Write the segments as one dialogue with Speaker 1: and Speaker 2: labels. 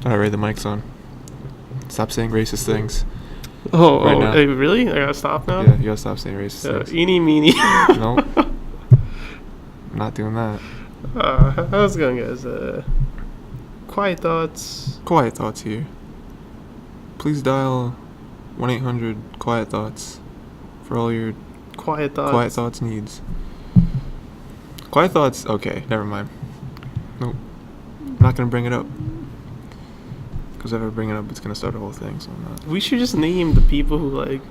Speaker 1: Alright, the mic's on. Stop saying racist things.
Speaker 2: Now. Hey, really? I gotta stop now?
Speaker 1: Yeah, you gotta stop saying racist things.
Speaker 2: Eeny, meeny.
Speaker 1: Nope. I'm not doing that.
Speaker 2: How's it going, guys? Quiet thoughts.
Speaker 1: Quiet Thoughts here. Please dial 1-800 Quiet Thoughts for all your
Speaker 2: Quiet thoughts
Speaker 1: needs. Quiet Thoughts. Okay, never mind. Nope. I'm not gonna bring it up. Because if I bring it up, it's gonna start a whole thing. So I'm not.
Speaker 2: We should just name the people who like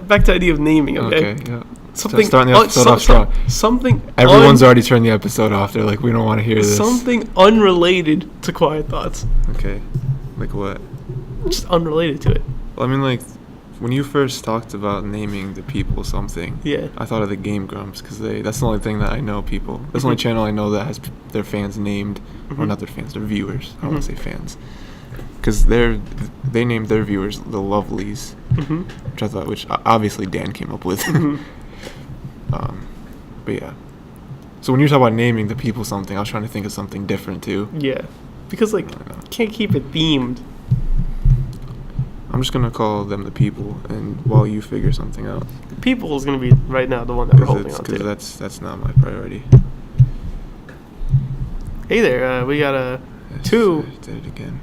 Speaker 2: back to the idea of naming. Okay.
Speaker 1: Yeah.
Speaker 2: Something.
Speaker 1: Starting the episode off strong.
Speaker 2: Something.
Speaker 1: Everyone's already turned the episode off. They're like, we don't want to hear this.
Speaker 2: Something unrelated to Quiet Thoughts.
Speaker 1: Okay. Like what?
Speaker 2: Just unrelated to it.
Speaker 1: Well, I mean, like, when you first talked about naming the people something,
Speaker 2: yeah,
Speaker 1: I thought of the Game Grumps because that's the only thing that I know people. That's the only channel I know that has their fans named, or not their fans, their viewers. I don't want to say fans, because they named their viewers the Lovelies, which obviously Dan came up with. But yeah. So when you're talking about naming the people something, I was trying to think of something different too.
Speaker 2: Yeah, because like can't keep it themed.
Speaker 1: I'm just gonna call them the people, and while you figure something out.
Speaker 2: The people is gonna be right now the one that we're holding on to.
Speaker 1: Because that's not my priority.
Speaker 2: Hey there, we got two.
Speaker 1: I did it again.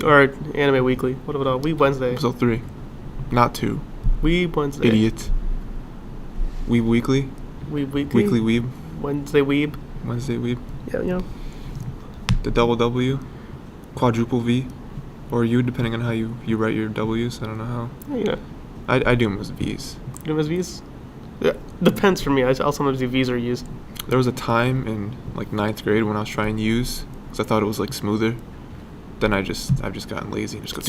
Speaker 2: Or Anime Weekly. What about Weeb Wednesday?
Speaker 1: Episode 3, not 2.
Speaker 2: Weeb Wednesday.
Speaker 1: Idiot. Weeb Weekly.
Speaker 2: Weeb Weekly.
Speaker 1: Weekly Weeb.
Speaker 2: Wednesday Weeb.
Speaker 1: Wednesday Weeb.
Speaker 2: Yeah, you know.
Speaker 1: The double W, quadruple V. Or U, depending on how you write your W's. I don't know how.
Speaker 2: Yeah, you know.
Speaker 1: I do them as V's.
Speaker 2: You do them as V's? Yeah, depends for me. I'll sometimes do V's or U's.
Speaker 1: There was a time in like 9th grade when I was trying U's because I thought it was like smoother. Then I've just gotten lazy and just go.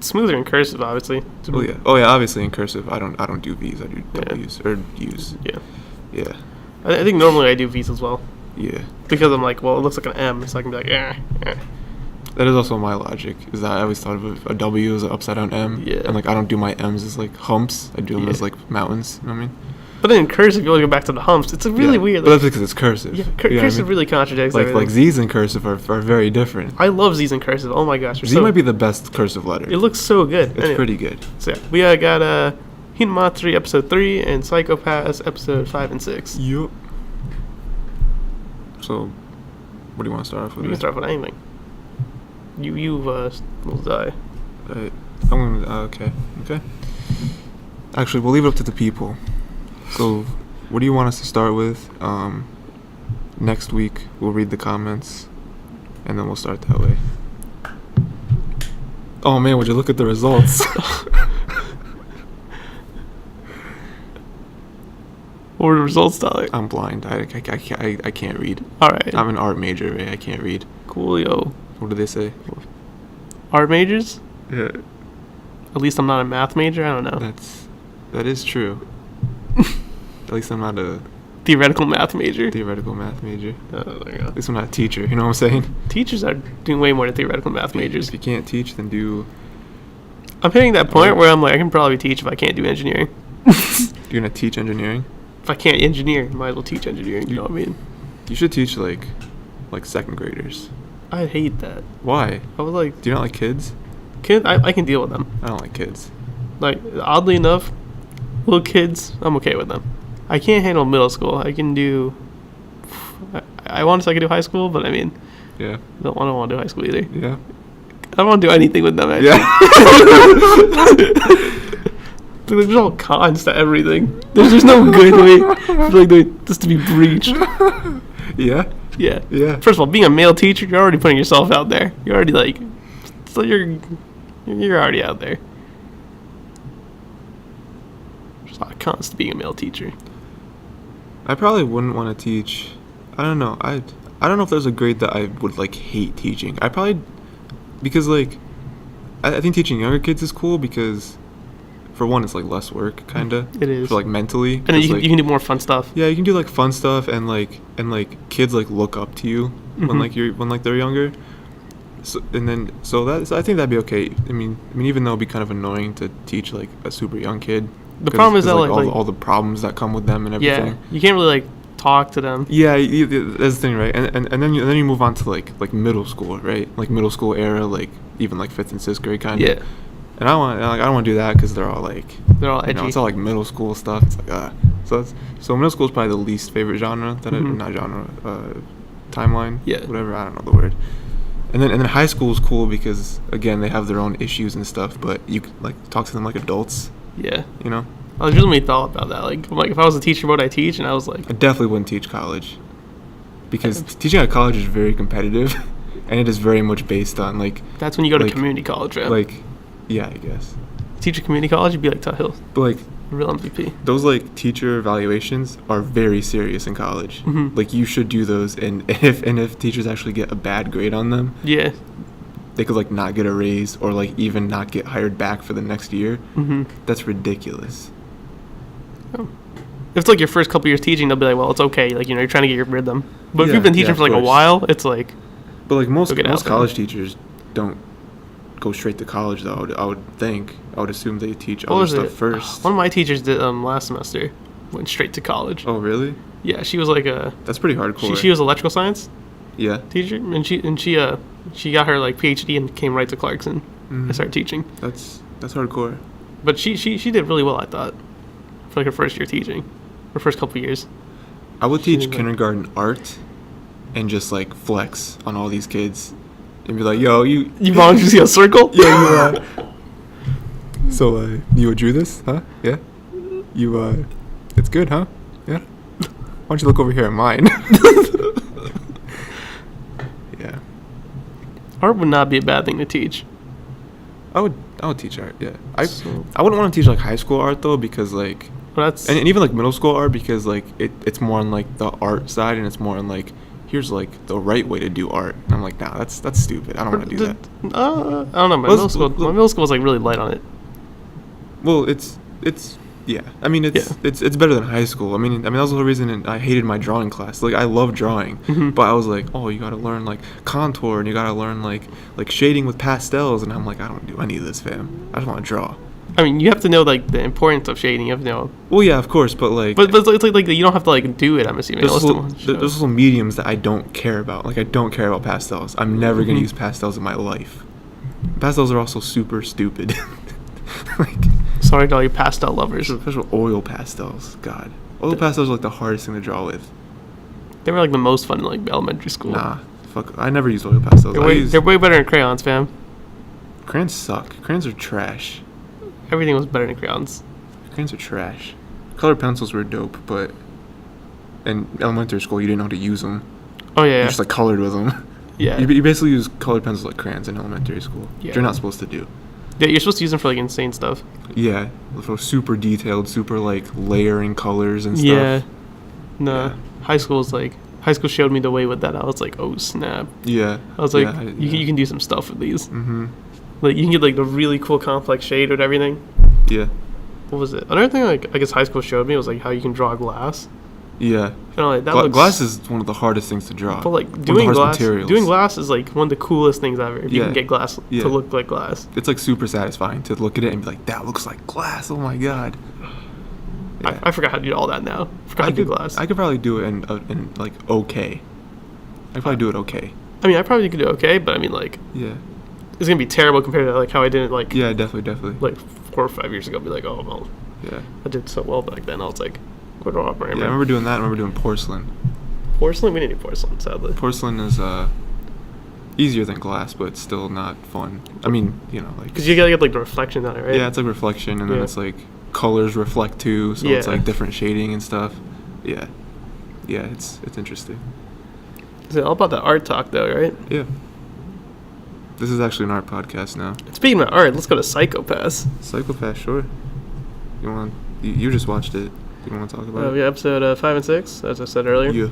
Speaker 2: Smoother in cursive, obviously.
Speaker 1: Oh yeah. Obviously in cursive, I don't do V's. I do W's or U's.
Speaker 2: Yeah.
Speaker 1: Yeah.
Speaker 2: I think normally I do V's as well.
Speaker 1: Yeah.
Speaker 2: Because I'm like, well, it looks like an M, so I can be like, eh.
Speaker 1: That is also my logic, is that I always thought of a W as an upside down M.
Speaker 2: Yeah.
Speaker 1: And, like, I don't do my M's as, like, humps. I do them as, like, mountains. You know what I mean?
Speaker 2: But then in cursive, you always go back to the humps. It's a really weird.
Speaker 1: But that's because it's cursive.
Speaker 2: Yeah, cursive really contradicts everything.
Speaker 1: Like, Z's in cursive are very different.
Speaker 2: I love Z's in cursive. Oh, my gosh.
Speaker 1: Z might be the best cursive letter.
Speaker 2: It looks so good.
Speaker 1: It's pretty good.
Speaker 2: So, yeah. We got Hinmatri episode 3 and Psychopaths episode 5 and 6.
Speaker 1: Yup. So, what do you want to start off with?
Speaker 2: You can start off with anything. You will die.
Speaker 1: Alright. I'm gonna. Okay. Actually, we'll leave it up to the people. So, what do you want us to start with? Next week, we'll read the comments, and then we'll start that way. Oh man, would you look at the results?
Speaker 2: What were the results, Tyler?
Speaker 1: I'm blind. I can't read.
Speaker 2: Alright.
Speaker 1: I'm an art major, right? I can't read.
Speaker 2: Coolio.
Speaker 1: What do they say?
Speaker 2: Art majors?
Speaker 1: Yeah.
Speaker 2: At least I'm not a math major. I don't know.
Speaker 1: That is true. At least I'm not a
Speaker 2: theoretical math major.
Speaker 1: Oh,
Speaker 2: there you go.
Speaker 1: At least I'm not a teacher. You know what I'm saying?
Speaker 2: Teachers are doing way more than theoretical math majors.
Speaker 1: If you can't teach, then do.
Speaker 2: I'm hitting that point where I'm like, I can probably teach if I can't do engineering.
Speaker 1: You're gonna teach engineering?
Speaker 2: If I can't engineer, might as well teach engineering. You know what I mean?
Speaker 1: You should teach like second graders.
Speaker 2: I hate that.
Speaker 1: Why?
Speaker 2: I was like,
Speaker 1: do you not like kids?
Speaker 2: I can deal with them.
Speaker 1: I don't like kids.
Speaker 2: Like, oddly enough, little kids, I'm okay with them. I can't handle middle school. I can do. I want to say I can do high school, but I mean,
Speaker 1: yeah.
Speaker 2: I don't want to do high school either.
Speaker 1: Yeah.
Speaker 2: I don't want to do anything with them. Actually.
Speaker 1: Yeah.
Speaker 2: There's all cons to everything. There's no good way for this to be breached.
Speaker 1: Yeah.
Speaker 2: Yeah.
Speaker 1: Yeah.
Speaker 2: First of all, being a male teacher, you're already putting yourself out there. You're already so you're already out there. There's a lot of cons to being a male teacher.
Speaker 1: I probably wouldn't want to teach. I don't know. I don't know if there's a grade that I would hate teaching. I probably, because I think teaching younger kids is cool because, for one, it's less work kinda.
Speaker 2: It is.
Speaker 1: For mentally.
Speaker 2: And then you can do more fun stuff.
Speaker 1: Yeah, you can do fun stuff and kids look up to you when they're younger. So I think that'd be okay. I mean even though it'd be kind of annoying to teach a super young kid.
Speaker 2: The problem is that
Speaker 1: all the problems that come with them and everything.
Speaker 2: Yeah, you can't really talk to them.
Speaker 1: Yeah, that's the thing, right? And then you move on to like middle school, right? Like middle school era, like even like 5th and 6th grade kind of.
Speaker 2: Yeah.
Speaker 1: And I don't want to do that because they're all like,
Speaker 2: They're all edgy.
Speaker 1: it's all like middle school stuff. It's like so middle school is probably the least favorite genre that not genre, timeline.
Speaker 2: Yeah.
Speaker 1: Whatever, I don't know the word. And then high school is cool because again they have their own issues and stuff, but you can like talk to them like adults.
Speaker 2: Yeah.
Speaker 1: You know.
Speaker 2: I was really thought about that. Like if I was a teacher, what would I teach? And I was like,
Speaker 1: I definitely wouldn't teach college because teaching at college is very competitive, and it is very much based on like.
Speaker 2: That's when you go to
Speaker 1: like,
Speaker 2: community college, right?
Speaker 1: Like, yeah, I guess.
Speaker 2: Teach at community college, you'd be like Hill,
Speaker 1: But like
Speaker 2: real MVP.
Speaker 1: those like teacher evaluations are very serious in college.
Speaker 2: Mm-hmm.
Speaker 1: Like you should do those, and if teachers actually get a bad grade on them,
Speaker 2: Yeah.
Speaker 1: they could like not get a raise or like even not get hired back for the next year.
Speaker 2: Mm-hmm.
Speaker 1: That's ridiculous.
Speaker 2: Oh. If it's like your first couple years teaching, they'll be like, well, it's okay. Like, you're trying to get your rhythm. But if
Speaker 1: Yeah,
Speaker 2: you've been teaching
Speaker 1: yeah,
Speaker 2: for like
Speaker 1: of
Speaker 2: a
Speaker 1: course.
Speaker 2: while, it's like,
Speaker 1: But like most
Speaker 2: Look at Alvin.
Speaker 1: college teachers don't go straight to college though. I would think. I would assume they teach
Speaker 2: what
Speaker 1: other
Speaker 2: was
Speaker 1: stuff
Speaker 2: it?
Speaker 1: first.
Speaker 2: One of my teachers did last semester, went straight to college.
Speaker 1: Oh really?
Speaker 2: Yeah, she was like
Speaker 1: That's pretty hardcore.
Speaker 2: she was electrical science
Speaker 1: Yeah.
Speaker 2: teacher, and she got her like PhD and came right to Clarkson and started teaching.
Speaker 1: That's hardcore.
Speaker 2: But she did really well, I thought, for like her first year teaching, her first couple years.
Speaker 1: I would teach
Speaker 2: did, like-
Speaker 1: kindergarten art and just like flex on all these kids and be like, "Yo, you
Speaker 2: want to see a circle?
Speaker 1: yeah, you so you drew this, huh? Yeah. You it's good, huh? Yeah. Why don't you look over here at mine?" Yeah.
Speaker 2: Art would not be a bad thing to teach.
Speaker 1: I would teach art. Yeah.
Speaker 2: So-
Speaker 1: I wouldn't want to teach like high school art though because like
Speaker 2: Well, that's
Speaker 1: and even like middle school art because like it's more on like the art side and it's more on like here's like the right way to do art. And I'm like, nah, that's stupid. I don't want to do that.
Speaker 2: I don't know. My
Speaker 1: Let's-
Speaker 2: middle school was like really light on it.
Speaker 1: Well, it's yeah. I mean, it's better than high school. I mean that was the whole reason I hated my drawing class. Like I love drawing, but I was like, oh, you got to learn like contour and you got to learn like shading with pastels, and I'm like, I don't do any of this, fam. I just want to draw.
Speaker 2: I mean, you have to know like the importance of shading. You have to know.
Speaker 1: Well, yeah, of course, but like,
Speaker 2: But it's like you don't have to like do it. I'm assuming.
Speaker 1: there's also mediums that I don't care about. Like I don't care about pastels. I'm never gonna use pastels in my life. Pastels are also super stupid. Like.
Speaker 2: Sorry to all you pastel lovers.
Speaker 1: Especially oil pastels. God. Oil pastels are like the hardest thing to draw with.
Speaker 2: They were like the most fun in like elementary school.
Speaker 1: Nah. Fuck. I never use oil pastels.
Speaker 2: They're way better than crayons, fam.
Speaker 1: Crayons suck. Crayons are trash.
Speaker 2: Everything was better than crayons.
Speaker 1: Crayons are trash. Colored pencils were dope, but in elementary school you didn't know how to use them.
Speaker 2: Oh yeah.
Speaker 1: You just like colored with them.
Speaker 2: Yeah.
Speaker 1: You basically use colored pencils like crayons in elementary school.
Speaker 2: Yeah.
Speaker 1: Which you're not supposed to do.
Speaker 2: Yeah, you're supposed to use them for like insane stuff.
Speaker 1: Yeah. For super detailed, super like layering colors and stuff.
Speaker 2: Yeah. No.
Speaker 1: Yeah.
Speaker 2: High school showed me the way with that. I was like, oh snap.
Speaker 1: Yeah.
Speaker 2: I was like,
Speaker 1: yeah,
Speaker 2: you can do some stuff with these.
Speaker 1: Mm-hmm.
Speaker 2: Like you can get like the really cool complex shade with everything.
Speaker 1: Yeah.
Speaker 2: What was it? Another thing like I guess high school showed me was like how you can draw glass.
Speaker 1: Yeah.
Speaker 2: You know, like that looks,
Speaker 1: glass is one of the hardest things to draw.
Speaker 2: But like
Speaker 1: One of the
Speaker 2: doing
Speaker 1: hardest
Speaker 2: glass,
Speaker 1: materials.
Speaker 2: doing glass is like one of the coolest things ever. If you
Speaker 1: Yeah.
Speaker 2: can get glass
Speaker 1: Yeah.
Speaker 2: to look like glass.
Speaker 1: It's like super satisfying to look at it and be like, that looks like glass. Oh my god. Yeah.
Speaker 2: I forgot how to do all that now. I forgot how to do glass.
Speaker 1: I could probably do it in like okay. I could probably do it okay.
Speaker 2: I mean, I probably could do okay, but I mean, like,
Speaker 1: Yeah.
Speaker 2: it's gonna be terrible compared to like how I did it like
Speaker 1: Yeah, definitely.
Speaker 2: like 4 or 5 years ago. Be like, oh well,
Speaker 1: Yeah.
Speaker 2: I did so well back then. I was like, what do I
Speaker 1: Yeah, I remember doing that. I remember doing porcelain.
Speaker 2: Porcelain? We didn't do porcelain, sadly.
Speaker 1: Porcelain is easier than glass, but it's still not fun. I mean, you know, like
Speaker 2: Because you gotta get like the reflection on it, right?
Speaker 1: yeah, it's like reflection, and then
Speaker 2: Yeah.
Speaker 1: it's like colors reflect too, so it's
Speaker 2: Yeah.
Speaker 1: like different shading and stuff. Yeah, yeah, it's interesting.
Speaker 2: It's all about the art talk, though, right?
Speaker 1: Yeah, this is actually an art podcast now.
Speaker 2: Speaking of art, let's go to Psychopaths.
Speaker 1: Psychopath, sure. You want? You just watched it. You want to talk about it?
Speaker 2: Yeah, episode 5 and 6, as I said earlier.
Speaker 1: Yeah.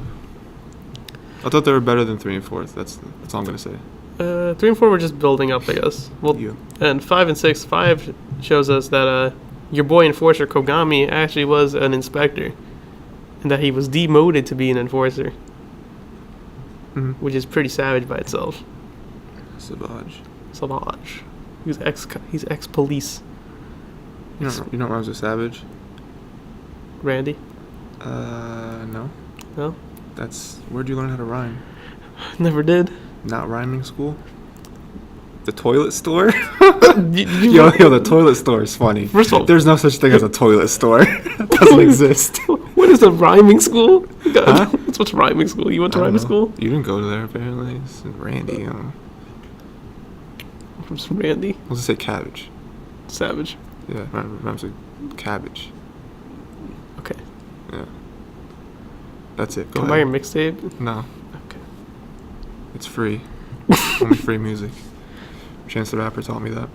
Speaker 1: I thought they were better than 3 and 4. That's all I'm gonna say.
Speaker 2: 3 and 4 were just building up, I guess. Well,
Speaker 1: Yeah.
Speaker 2: and 5 and 6, 5 shows us that your boy enforcer Kogami actually was an inspector, and that he was demoted to be an enforcer,
Speaker 1: Mm-hmm.
Speaker 2: which is pretty savage by itself.
Speaker 1: Savage.
Speaker 2: Savage. He's ex-police.
Speaker 1: You don't know Rhymes with Savage?
Speaker 2: Randy.
Speaker 1: No.
Speaker 2: No?
Speaker 1: Where'd you learn how to rhyme?
Speaker 2: Never did.
Speaker 1: Not rhyming school? The toilet store?
Speaker 2: Yo,
Speaker 1: The toilet store is funny.
Speaker 2: First of all,
Speaker 1: there's no such thing as a toilet store. It doesn't exist.
Speaker 2: What is a rhyming school?
Speaker 1: Huh?
Speaker 2: What's rhyming school? You went to rhyming school?
Speaker 1: You didn't go to there apparently. It's Randy.
Speaker 2: From Randy?
Speaker 1: Let's just say cabbage.
Speaker 2: Savage.
Speaker 1: Yeah, rhymes with cabbage.
Speaker 2: Okay.
Speaker 1: Yeah. That's it. Go
Speaker 2: Can I buy your
Speaker 1: ahead.
Speaker 2: mixtape?
Speaker 1: No,
Speaker 2: Okay.
Speaker 1: it's free. Only free music. Chance the Rapper taught me that.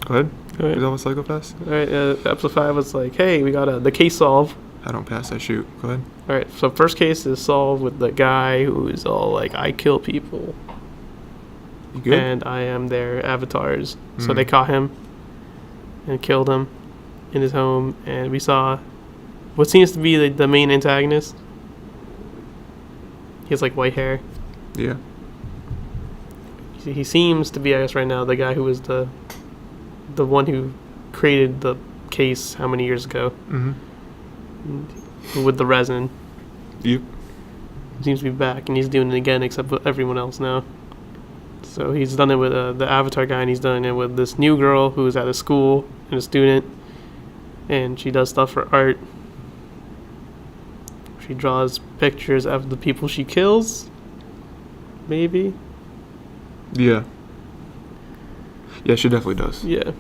Speaker 1: Go ahead.
Speaker 2: All right.
Speaker 1: Is that what Psychopaths?
Speaker 2: All right. Episode 5 was like, hey, we got the case solved.
Speaker 1: I don't pass, I shoot. Go ahead.
Speaker 2: All right. So first case is solved with the guy who is all like, I kill people.
Speaker 1: You good?
Speaker 2: And I am their avatars. So
Speaker 1: Mm.
Speaker 2: they caught him and killed him in his home. And we saw what seems to be the main antagonist. He has like white hair.
Speaker 1: Yeah.
Speaker 2: He seems to be, I guess, right now the guy who was the one who created the case how many years ago
Speaker 1: Mm-hmm.
Speaker 2: with the resin.
Speaker 1: Yep.
Speaker 2: He seems to be back, and he's doing it again, except with everyone else now. So he's done it with the Avatar guy, and he's done it with this new girl who's at a school and a student, and she does stuff for art. She draws pictures of the people she kills. Maybe.
Speaker 1: Yeah. Yeah, she definitely does.
Speaker 2: Yeah.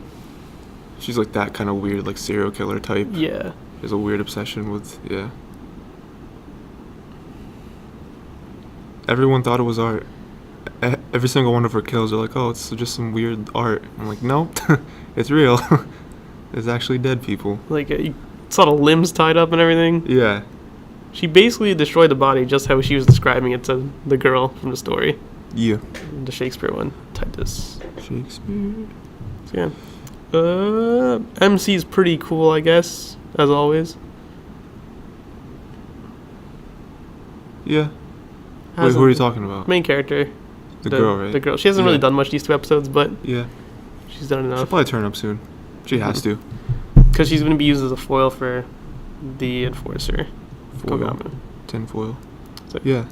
Speaker 1: She's like that kind of weird, like serial killer type.
Speaker 2: Yeah.
Speaker 1: There's a weird obsession with, yeah. Everyone thought it was art. Every single one of her kills are like, oh, it's just some weird art. I'm like, nope, it's real. It's actually dead people.
Speaker 2: Like, you saw the limbs tied up and everything.
Speaker 1: Yeah.
Speaker 2: She basically destroyed the body just how she was describing it to the girl from the story.
Speaker 1: Yeah.
Speaker 2: The Shakespeare one. Titus.
Speaker 1: Shakespeare.
Speaker 2: So, yeah. MC's pretty cool, I guess, as always.
Speaker 1: Yeah. Wait, who are you talking about?
Speaker 2: Main character.
Speaker 1: The girl, right?
Speaker 2: The girl. She hasn't really done much these 2 episodes, but
Speaker 1: Yeah.
Speaker 2: she's done
Speaker 1: She'll
Speaker 2: enough.
Speaker 1: probably turn up soon. She has to.
Speaker 2: Because she's going to be used as a foil for the Enforcer.
Speaker 1: Foil.
Speaker 2: Comin.
Speaker 1: Tin foil.
Speaker 2: So-
Speaker 1: Yeah.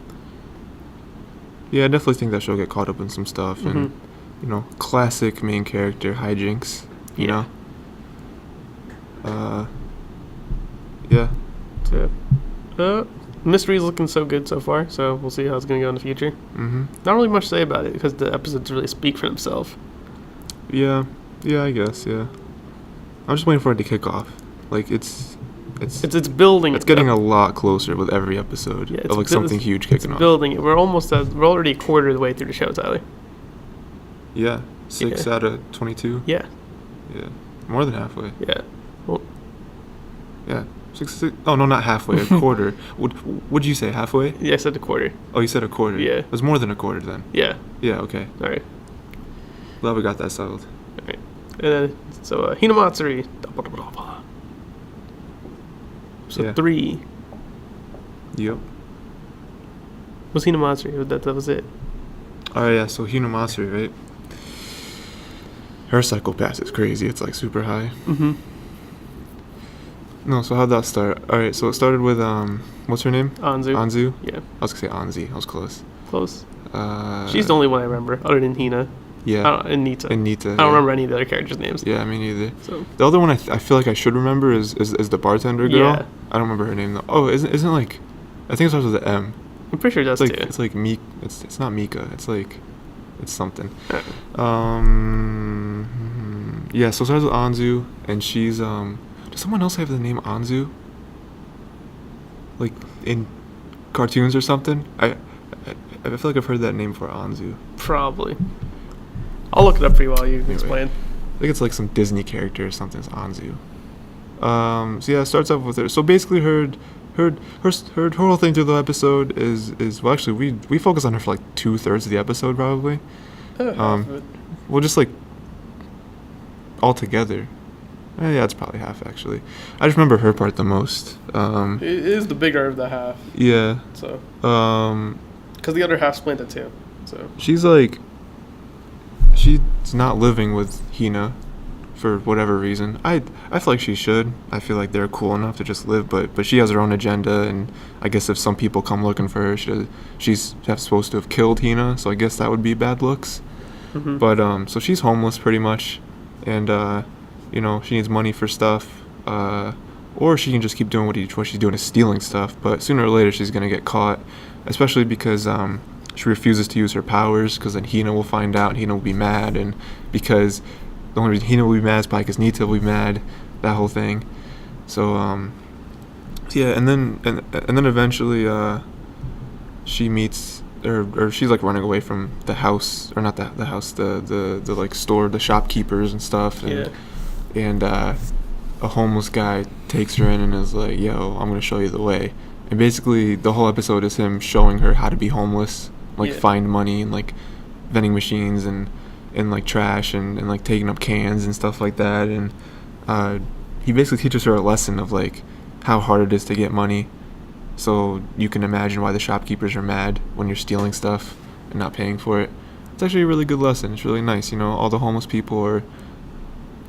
Speaker 1: Yeah, I definitely think that she'll get caught up in some stuff. And, you know, classic main character hijinks. You
Speaker 2: Yeah.
Speaker 1: know? Yeah.
Speaker 2: So, mystery's looking so good so far, so we'll see how it's going to go in the future.
Speaker 1: Mm-hmm.
Speaker 2: Not really much to say about it because the episodes really speak for themselves.
Speaker 1: Yeah. Yeah, I guess, yeah. I'm just waiting for it to kick off. Like, it's
Speaker 2: building.
Speaker 1: It's getting a lot closer with every episode
Speaker 2: Yeah,
Speaker 1: of like something huge kicking off.
Speaker 2: building it. We're already a quarter of the way through the show, Tyler.
Speaker 1: Yeah, 6 out of 22.
Speaker 2: Yeah,
Speaker 1: Yeah, more than halfway.
Speaker 2: yeah. Well,
Speaker 1: Yeah, six. Oh no, not halfway. A quarter. Would you say halfway?
Speaker 2: yeah, I said a quarter.
Speaker 1: Oh, you said a quarter.
Speaker 2: Yeah.
Speaker 1: It was more than a quarter then.
Speaker 2: Yeah.
Speaker 1: Yeah. Okay.
Speaker 2: All right.
Speaker 1: Glad we got that settled.
Speaker 2: All right. And then Hinamatsuri. So
Speaker 1: Yeah.
Speaker 2: 3
Speaker 1: Yep.
Speaker 2: was Hinamatsuri. That was it.
Speaker 1: Oh yeah. So Hinamatsuri, right? Her Psychopath is crazy. It's like super high.
Speaker 2: Mm-hmm.
Speaker 1: No. So how'd that start? All right. So it started with what's her name?
Speaker 2: Anzu.
Speaker 1: Anzu.
Speaker 2: Yeah,
Speaker 1: I was gonna say Anzi. I was close.
Speaker 2: close.
Speaker 1: Uh.
Speaker 2: She's the only one I remember, other than Hina.
Speaker 1: Yeah.
Speaker 2: And Nita.
Speaker 1: And Nita.
Speaker 2: I don't remember any of the other characters' names.
Speaker 1: Yeah, me neither.
Speaker 2: So
Speaker 1: The other one I feel like I should remember is the bartender girl.
Speaker 2: Yeah.
Speaker 1: I don't remember her name though. Oh, isn't it like, I think it starts with an M.
Speaker 2: I'm pretty sure it does
Speaker 1: It's like
Speaker 2: too.
Speaker 1: it's like Meek. It's not Mika. It's like, it's something.
Speaker 2: Uh,
Speaker 1: Yeah. So it starts with Anzu, and she's Does someone else have the name Anzu? Like in cartoons or something? I feel like I've heard that name for Anzu.
Speaker 2: Probably. I'll look it up for you while you
Speaker 1: Anyway.
Speaker 2: explain.
Speaker 1: I think it's like some Disney character or something. It's Anzu. So yeah, it starts off with her. So basically, her whole thing through the episode is well, actually, we focus on her for like 2/3 of the episode probably. Well, just like all together. Yeah, it's probably half actually. I just remember her part the most.
Speaker 2: It is the bigger of the half.
Speaker 1: Yeah.
Speaker 2: So.
Speaker 1: Um,
Speaker 2: Because the other half split into 2. So.
Speaker 1: she's like, she's not living with Hina for whatever reason. I feel like she should. I feel like they're cool enough to just live, but she has her own agenda, and I guess if some people come looking for her, she's supposed to have killed Hina, so I guess that would be bad looks.
Speaker 2: Mm-hmm.
Speaker 1: But so she's homeless pretty much, and you know, she needs money for stuff, or she can just keep doing what she's doing is stealing stuff. But sooner or later she's gonna get caught, especially because she refuses to use her powers, because then Hina will find out, and Hina will be mad, and because the only reason Hina will be mad is probably because Nita will be mad, that whole thing. So yeah, and then eventually she meets, or she's like running away from the house, or not the house, the like store, the shopkeepers and stuff, and a homeless guy takes her in and is like, yo, I'm gonna show you the way. And basically the whole episode is him showing her how to be homeless, like find money and like vending machines and like trash and like taking up cans and stuff like that. And he basically teaches her a lesson of like how hard it is to get money. So you can imagine why the shopkeepers are mad when you're stealing stuff and not paying for it. It's actually a really good lesson. It's really nice. You know, all the homeless people are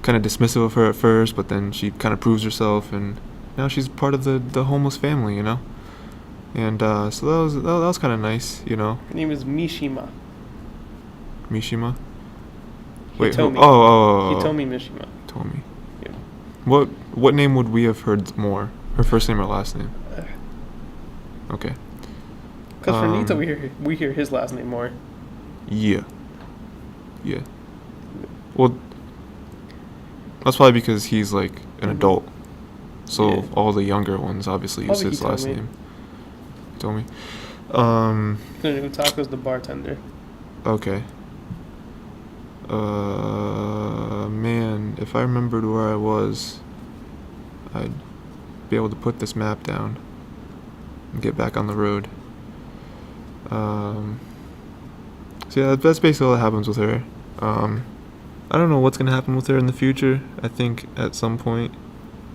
Speaker 1: kind of dismissive of her at first, but then she kind of proves herself, and now she's part of the homeless family, you know. And so that was kind of nice, you know.
Speaker 2: Her name is Mishima.
Speaker 1: Mishima? Wait,
Speaker 2: Hitomi.
Speaker 1: Oh.
Speaker 2: Hitomi Mishima.
Speaker 1: Hitomi.
Speaker 2: Yeah.
Speaker 1: What name would we have heard more? Her first name or last name? Okay.
Speaker 2: Because for Nita, we hear his last name more.
Speaker 1: Yeah. Well, that's probably because he's like an adult. So all the younger ones obviously use his last name. He told me.
Speaker 2: Utako's the bartender.
Speaker 1: Okay. Man, if I remembered where I was, I'd be able to put this map down and get back on the road. So yeah, that's basically all that happens with her. I don't know what's gonna happen with her in the future. I think at some point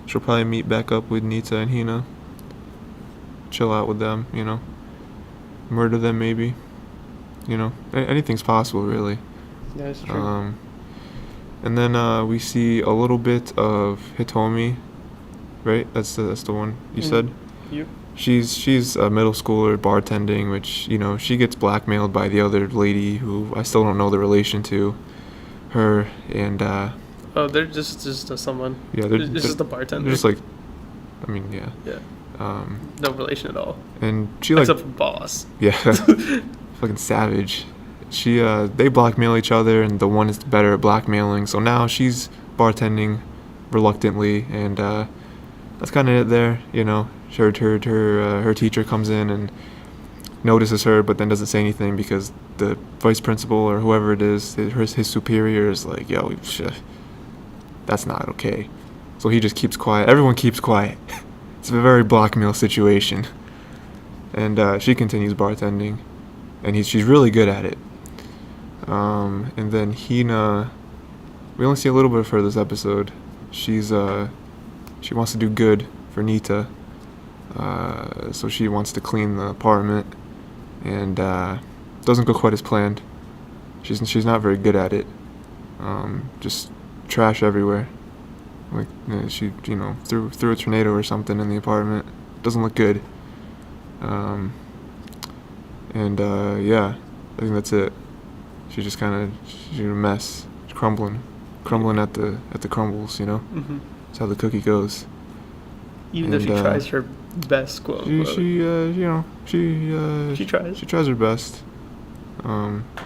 Speaker 1: she'll probably meet back up with Nita and Hina, chill out with them, you know, murder them maybe, you know, anything's possible really.
Speaker 2: Yeah, that's true.
Speaker 1: And then we see a little bit of Hitomi, right? That's the one you said.
Speaker 2: Yep.
Speaker 1: She's a middle schooler bartending, which, you know, she gets blackmailed by the other lady who I still don't know the relation to her, and
Speaker 2: they're just someone.
Speaker 1: Yeah,
Speaker 2: they're just the bartender.
Speaker 1: They're just like, I mean, yeah.
Speaker 2: No relation at all.
Speaker 1: And she like,
Speaker 2: except for boss.
Speaker 1: Yeah, fucking savage. They blackmail each other, and the one is better at blackmailing. So now she's bartending reluctantly, and that's kind of it there. You know, her teacher comes in and notices her, but then doesn't say anything because the vice principal or whoever it is, his superior is like, yo, that's not okay. So he just keeps quiet. Everyone keeps quiet. It's a very blackmail situation. And she continues bartending, and she's really good at it. And then Hina, we only see a little bit of her this episode. She wants to do good for Nita, so she wants to clean the apartment, and doesn't go quite as planned. She's not very good at it. Just trash everywhere. Like she threw a tornado or something in the apartment. Doesn't look good. Yeah, I think that's it. She's a mess. She's crumbling at the crumbles, you know.
Speaker 2: Mm-hmm.
Speaker 1: That's how the cookie goes.
Speaker 2: Even if she tries her best, quote unquote. She tries.
Speaker 1: She tries her best.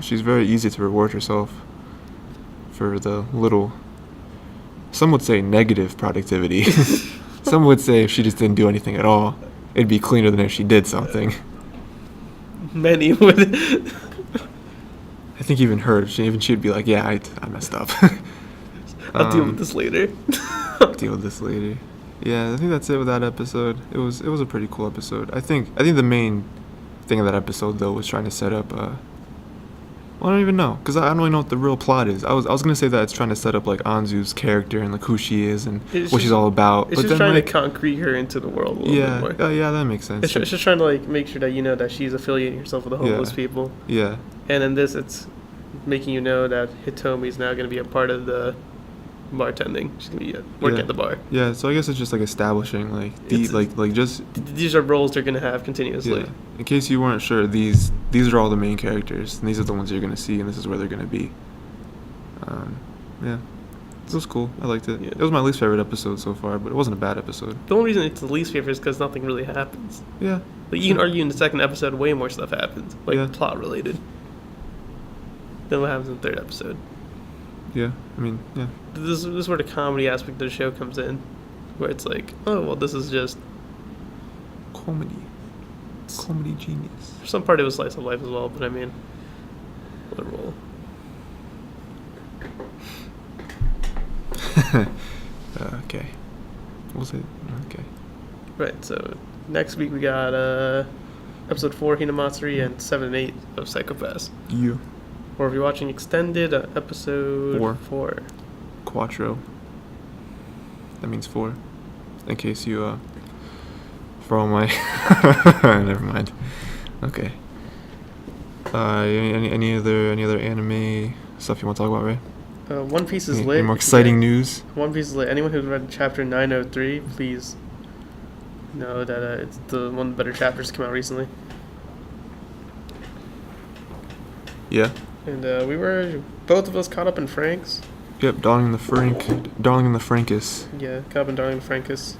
Speaker 1: She's very easy to reward herself for the little. Some would say negative productivity. Some would say if she just didn't do anything at all, it'd be cleaner than if she did something.
Speaker 2: Many would.
Speaker 1: I think even her, she'd be like, yeah, I messed up.
Speaker 2: I'll deal with this later.
Speaker 1: Yeah, I think that's it with that episode. It was a pretty cool episode. I think the main thing of that episode though was trying to set up. Well, I don't even know, because I don't really know what the real plot is. I was gonna say that it's trying to set up like Anzu's character and like who she is and what she's all about.
Speaker 2: It's just trying to concrete her into the world a little bit more.
Speaker 1: Yeah, that makes sense.
Speaker 2: It's just trying to like make sure that you know that she's affiliating herself with the homeless people.
Speaker 1: Yeah.
Speaker 2: And in this, it's making you know that Hitomi is now going to be a part of the bartending. She's gonna be working at the bar.
Speaker 1: Yeah, so I guess it's just like establishing like
Speaker 2: These are roles they're gonna have continuously.
Speaker 1: Yeah. In case you weren't sure, these are all the main characters, and these are the ones you're gonna see, and this is where they're gonna be. Yeah, it was cool. I liked it.
Speaker 2: Yeah.
Speaker 1: It was my least favorite episode so far, but it wasn't a bad episode.
Speaker 2: The only reason it's the least favorite is because nothing really happens.
Speaker 1: Yeah.
Speaker 2: Like you can argue in the second episode, way more stuff happens, like plot related, than what happens in the third episode.
Speaker 1: Yeah, I mean, yeah.
Speaker 2: This is where the comedy aspect of the show comes in, where it's like, oh well, this is just
Speaker 1: comedy genius.
Speaker 2: For some part, it was slice of life as well, but I mean, what a role.
Speaker 1: Okay. We'll say okay.
Speaker 2: Right. So next week we got episode 4 Hinamatsuri and 7 and 8 of Psychopaths.
Speaker 1: Yeah.
Speaker 2: Or if you're watching extended, episode 4.
Speaker 1: Quattro. That means 4. In case you for all my never mind. Okay. Any other anime stuff you want to talk about, Ray?
Speaker 2: One Piece is lit.
Speaker 1: Any more exciting news?
Speaker 2: One Piece is lit. Anyone who's read chapter 903, please know that it's one of the better chapters to come out recently.
Speaker 1: Yeah.
Speaker 2: And both of us caught up in Franks.
Speaker 1: Yep, Darling in the Frankus.
Speaker 2: Yeah, caught up in Darling in the Frankus.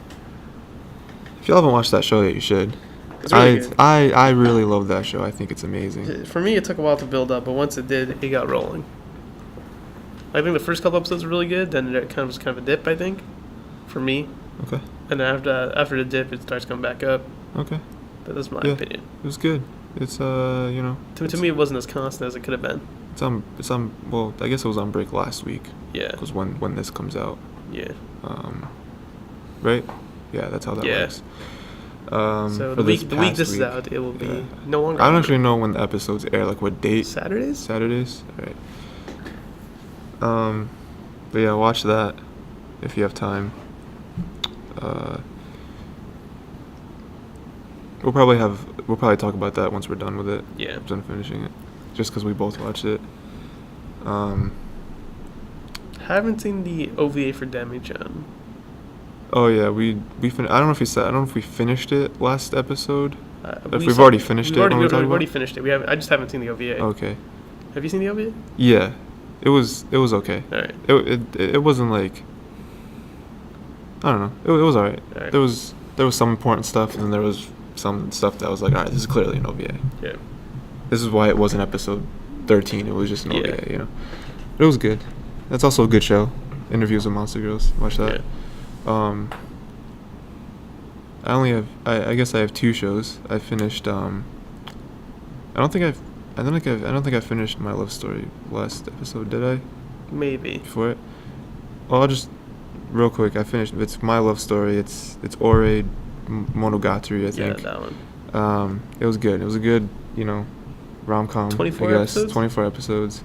Speaker 1: If y'all haven't watched that show yet, you should.
Speaker 2: It's really good.
Speaker 1: I really love that show. I think it's amazing.
Speaker 2: For me, it took a while to build up, but once it did, it got rolling. I think the first couple episodes were really good. Then it was kind of a dip, I think, for me.
Speaker 1: Okay.
Speaker 2: And then after the dip, it starts coming back up.
Speaker 1: Okay.
Speaker 2: That's my opinion.
Speaker 1: It was good. It's
Speaker 2: To me, it wasn't as constant as it could have been.
Speaker 1: It's on. Well, I guess it was on break last week.
Speaker 2: Yeah.
Speaker 1: Because when this comes out.
Speaker 2: Yeah.
Speaker 1: Right. Yeah, that's how that works.
Speaker 2: So the week this is out, it will be no longer.
Speaker 1: I don't actually know when the episodes air. Like what date?
Speaker 2: Saturdays.
Speaker 1: All right. But yeah, watch that if you have time. We'll probably talk about that once we're done with it.
Speaker 2: Yeah.
Speaker 1: Done finishing it, just because we both watched it.
Speaker 2: Haven't seen the OVA for Demi-chan.
Speaker 1: Oh yeah, we I don't know if we finished it last episode. We've already finished it.
Speaker 2: We've already finished it. I just haven't seen the OVA.
Speaker 1: Okay.
Speaker 2: Have you seen the OVA?
Speaker 1: Yeah, it was okay.
Speaker 2: All right.
Speaker 1: It wasn't like, I don't know. It was alright.
Speaker 2: All right.
Speaker 1: There was some important stuff, and then there was some stuff that was like, alright, this is clearly an OVA.
Speaker 2: Yeah.
Speaker 1: This is why it wasn't episode 13. It was just an OVA.
Speaker 2: Yeah.
Speaker 1: You know. It was good. That's also a good show. Interviews with Monster Girls. Watch that.
Speaker 2: Yeah.
Speaker 1: I guess I have 2 shows. I finished I don't think I finished My Love Story last episode, did I?
Speaker 2: Maybe.
Speaker 1: Before it? Well, I'll just real quick. I finished. It's My Love Story. It's Ore Monogatari, I think.
Speaker 2: Yeah, that one.
Speaker 1: It was good. It was a good, rom-com.
Speaker 2: 24
Speaker 1: I guess.
Speaker 2: episodes?
Speaker 1: 24 episodes.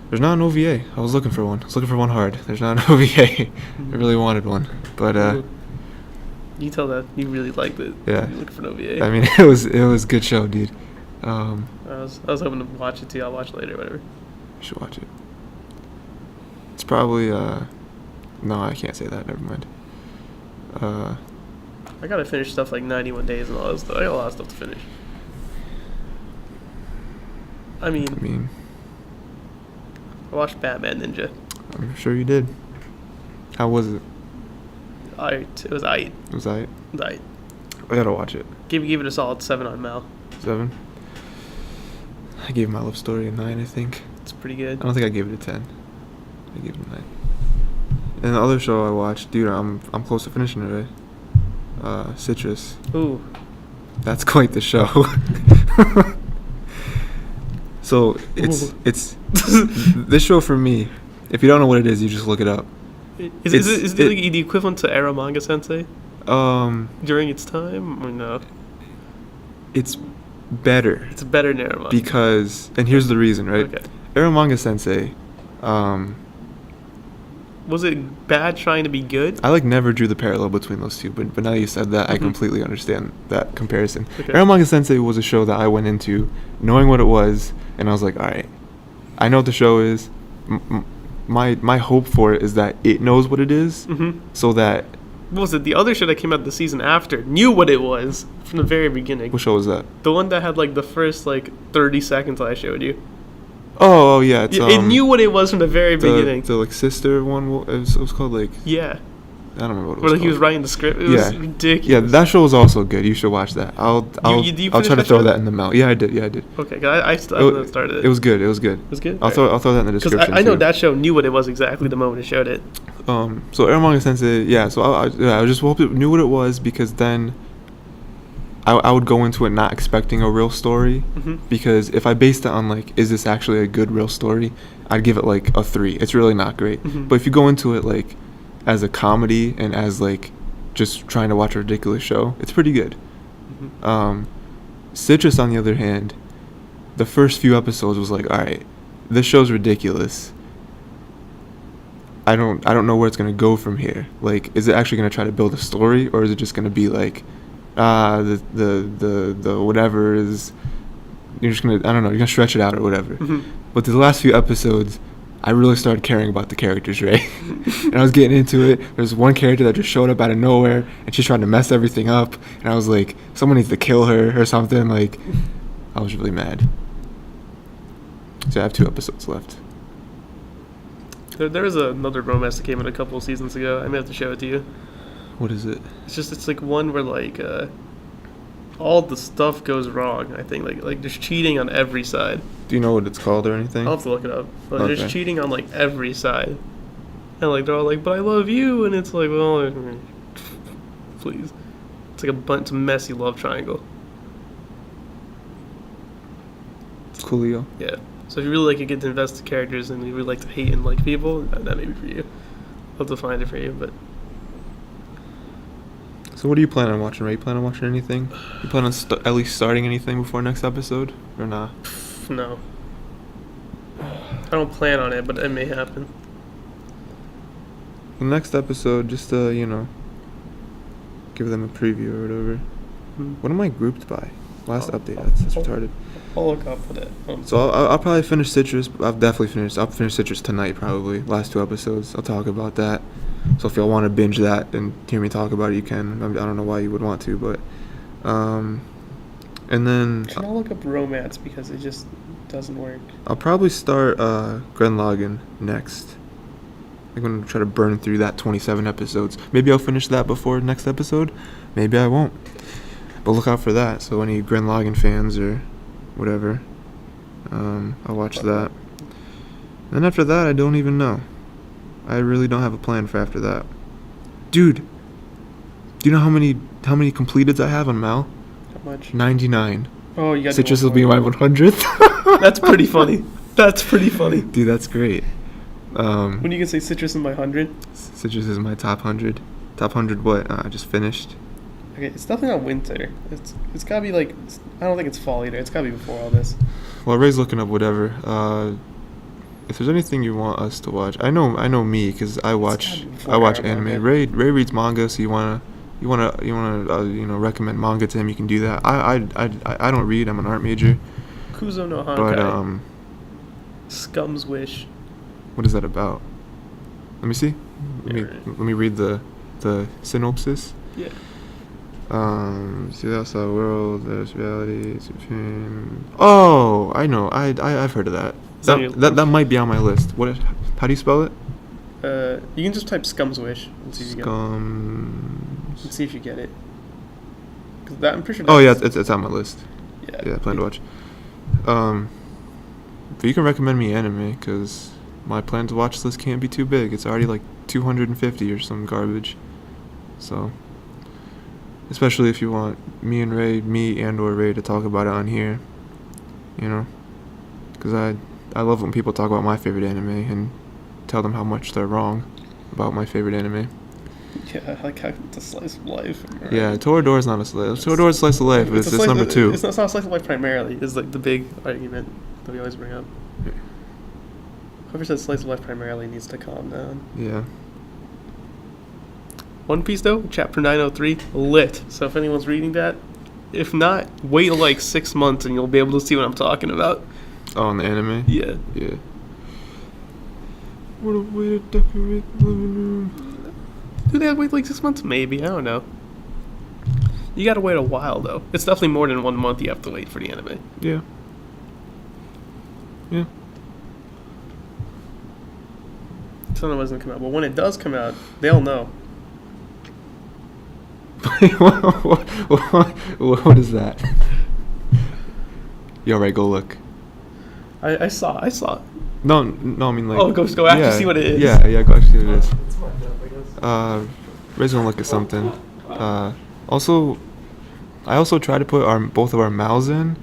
Speaker 1: There's not an OVA. I was looking for one. Hard. There's not an OVA. I really wanted one, but
Speaker 2: you tell that you really liked it.
Speaker 1: Yeah.
Speaker 2: You're looking for an OVA.
Speaker 1: I mean, it was a good show, dude.
Speaker 2: I was hoping to watch it too. I'll watch it later, whatever.
Speaker 1: You should watch it. It's probably no, I can't say that. Never mind.
Speaker 2: I gotta finish stuff like 91 Days and all that stuff. I got a lot of stuff to finish. I mean, I watched Batman Ninja.
Speaker 1: I'm sure you did. How was it?
Speaker 2: It was aight.
Speaker 1: It was aight?
Speaker 2: It was aight.
Speaker 1: I gotta watch it.
Speaker 2: Give it a solid 7 on Mal.
Speaker 1: 7? I gave My Love Story a 9, I think.
Speaker 2: It's pretty good.
Speaker 1: I don't think I gave it a 10. I gave it a 9. And the other show I watched, dude, I'm close to finishing it, right? Citrus.
Speaker 2: Ooh.
Speaker 1: That's quite the show. So it's this show for me. If you don't know what it is, you just look it up.
Speaker 2: Is it like the equivalent to Arrow Manga Sensei? During its time, or no?
Speaker 1: It's better.
Speaker 2: It's better than Arrow Manga.
Speaker 1: Because, and here's the reason, right?
Speaker 2: Okay.
Speaker 1: Arrow Manga Sensei,
Speaker 2: was it bad trying to be good?
Speaker 1: I never drew the parallel between those two, but now you said that, I completely understand that comparison.
Speaker 2: Okay.
Speaker 1: Arrow Manga Sensei was a show that I went into knowing what it was, and I was like, all right, I know what the show is. my hope for it is that it knows what it is, so that.
Speaker 2: What was it? The other show that came out the season after knew what it was from the very beginning.
Speaker 1: What show was that?
Speaker 2: The one that had like the first like 30 seconds I showed you.
Speaker 1: Oh yeah, it's,
Speaker 2: it knew what it was from the very beginning.
Speaker 1: The like sister one. It was called like.
Speaker 2: Yeah.
Speaker 1: I don't remember what it was
Speaker 2: Where
Speaker 1: called.
Speaker 2: he was writing the script. It was ridiculous.
Speaker 1: Yeah, that show was also good. You should watch that. I'll try to throw that in the mail. Yeah, I did.
Speaker 2: Okay, 'cause I still haven't started it.
Speaker 1: It was good. It was good.
Speaker 2: It was good.
Speaker 1: I'll throw that in the description.
Speaker 2: Because I know that show knew what it was exactly the moment it showed it.
Speaker 1: So Ermanga Sensei, yeah. So I just hope it knew what it was, because then I would go into it not expecting a real story. Because if I based it on like, is this actually a good real story, I'd give it like a 3. It's really not great. But if you go into it like as a comedy and as like just trying to watch a ridiculous show, it's pretty good. Citrus, on the other hand, the first few episodes was like, all right, this show's ridiculous. I don't know where it's gonna go from here. Like, is it actually gonna try to build a story, or is it just gonna be like, the whatever is, you're just gonna, I don't know, you're gonna stretch it out or whatever. But the last few episodes, I really started caring about the characters, right? And I was getting into it. There's one character that just showed up out of nowhere, and she's trying to mess everything up. And I was like, someone needs to kill her or something. Like, I was really mad. So I have 2 episodes left.
Speaker 2: There was another romance that came in a couple of seasons ago. I may have to show it to you.
Speaker 1: What is it?
Speaker 2: It's like one where like all the stuff goes wrong. I think like there's cheating on every side.
Speaker 1: Do you know what it's called or anything?
Speaker 2: I'll have to look it up. But
Speaker 1: Okay.
Speaker 2: there's cheating on like every side, and like they're all like, "But I love you," and it's like, well, please. It's like it's a messy love triangle.
Speaker 1: Coolio.
Speaker 2: Yeah. So if you really like to get to invest the characters and you really like to hate and like people, that may be for you. I'll have to find it for you, but.
Speaker 1: So what do you plan on watching, Ray? You plan on watching anything? You plan on at least starting anything before next episode? Or nah?
Speaker 2: No. I don't plan on it, but it may happen.
Speaker 1: The next episode, just to, give them a preview or whatever. What am I grouped by? Last update, that's retarded.
Speaker 2: I'll look up for that.
Speaker 1: So I'll probably finish Citrus. I'll finish Citrus tonight, probably. Last 2 episodes. I'll talk about that. So if y'all want to binge that and hear me talk about it, you can. I don't know why you would want to, but and then
Speaker 2: Can I look up romance because it just doesn't work?
Speaker 1: I'll probably start Gren Lagann next. I'm gonna try to burn through that 27 episodes. Maybe I'll finish that before next episode. Maybe I won't. But look out for that. So any Gren Lagann fans or whatever, I'll watch that. Then after that, I don't even know. I really don't have a plan for after that. Dude, do you know how many completeds I have on Mal?
Speaker 2: How much?
Speaker 1: 99.
Speaker 2: Oh, you got
Speaker 1: Citrus will be my 100th.
Speaker 2: That's pretty funny. That's pretty funny.
Speaker 1: Dude, that's great.
Speaker 2: When you can say Citrus in my 100?
Speaker 1: Citrus is my top 100. Top 100 what? I just finished.
Speaker 2: Okay, it's definitely not winter. It's gotta be like, I don't think it's fall either. It's gotta be before all this.
Speaker 1: Well, Ray's looking up whatever. If there's anything you want us to watch, I know me, because I watch anime. Ray reads manga, so you wanna recommend manga to him, you can do that. I don't read. I'm an art major.
Speaker 2: Kuzo no Hankai.
Speaker 1: But
Speaker 2: Scum's Wish.
Speaker 1: what is that about? Let me see. Let me read the synopsis.
Speaker 2: Yeah.
Speaker 1: See the outside world. There's reality. It's a dream. Oh, I know. I've heard of that. That might be on my list. How do you spell it?
Speaker 2: You can just type Scum's Wish and see if you get it.
Speaker 1: Scums.
Speaker 2: See if you get it. Cause I'm pretty sure.
Speaker 1: Oh yeah, it's on my list.
Speaker 2: Yeah.
Speaker 1: I plan to watch. But you can recommend me anime, because my plan to watch list can't be too big. It's already like 250 or some garbage. So, especially if you want me and or Ray to talk about it on here, because I love when people talk about my favorite anime and tell them how much they're wrong about my favorite anime.
Speaker 2: Yeah, like how it's a slice of life. Right?
Speaker 1: Yeah, Toradora is not a slice. Toradora is a slice of life, but it's number 2.
Speaker 2: It's not a slice of life primarily. It's like the big argument that we always bring up. Whoever says slice of life primarily needs to calm down.
Speaker 1: Yeah.
Speaker 2: One Piece though, chapter 903, lit. So if anyone's reading that, if not, wait like 6 months and you'll be able to see what I'm talking about.
Speaker 1: Oh, in the anime?
Speaker 2: Yeah.
Speaker 1: Yeah. What a way to decorate the living room.
Speaker 2: Do they have to wait like 6 months? Maybe. I don't know. You gotta wait a while, though. It's definitely more than 1 month you have to wait for the anime.
Speaker 1: Yeah. Yeah.
Speaker 2: So it doesn't come out. But when it does come out, they'll know.
Speaker 1: What is that? You alright? Go look.
Speaker 2: I saw it.
Speaker 1: No, I mean like.
Speaker 2: Oh, go actually see what it is.
Speaker 1: Yeah, go actually see what it is.
Speaker 2: It's my job, I guess.
Speaker 1: Ray's gonna look at something. Also, I also try to put both of our mouths in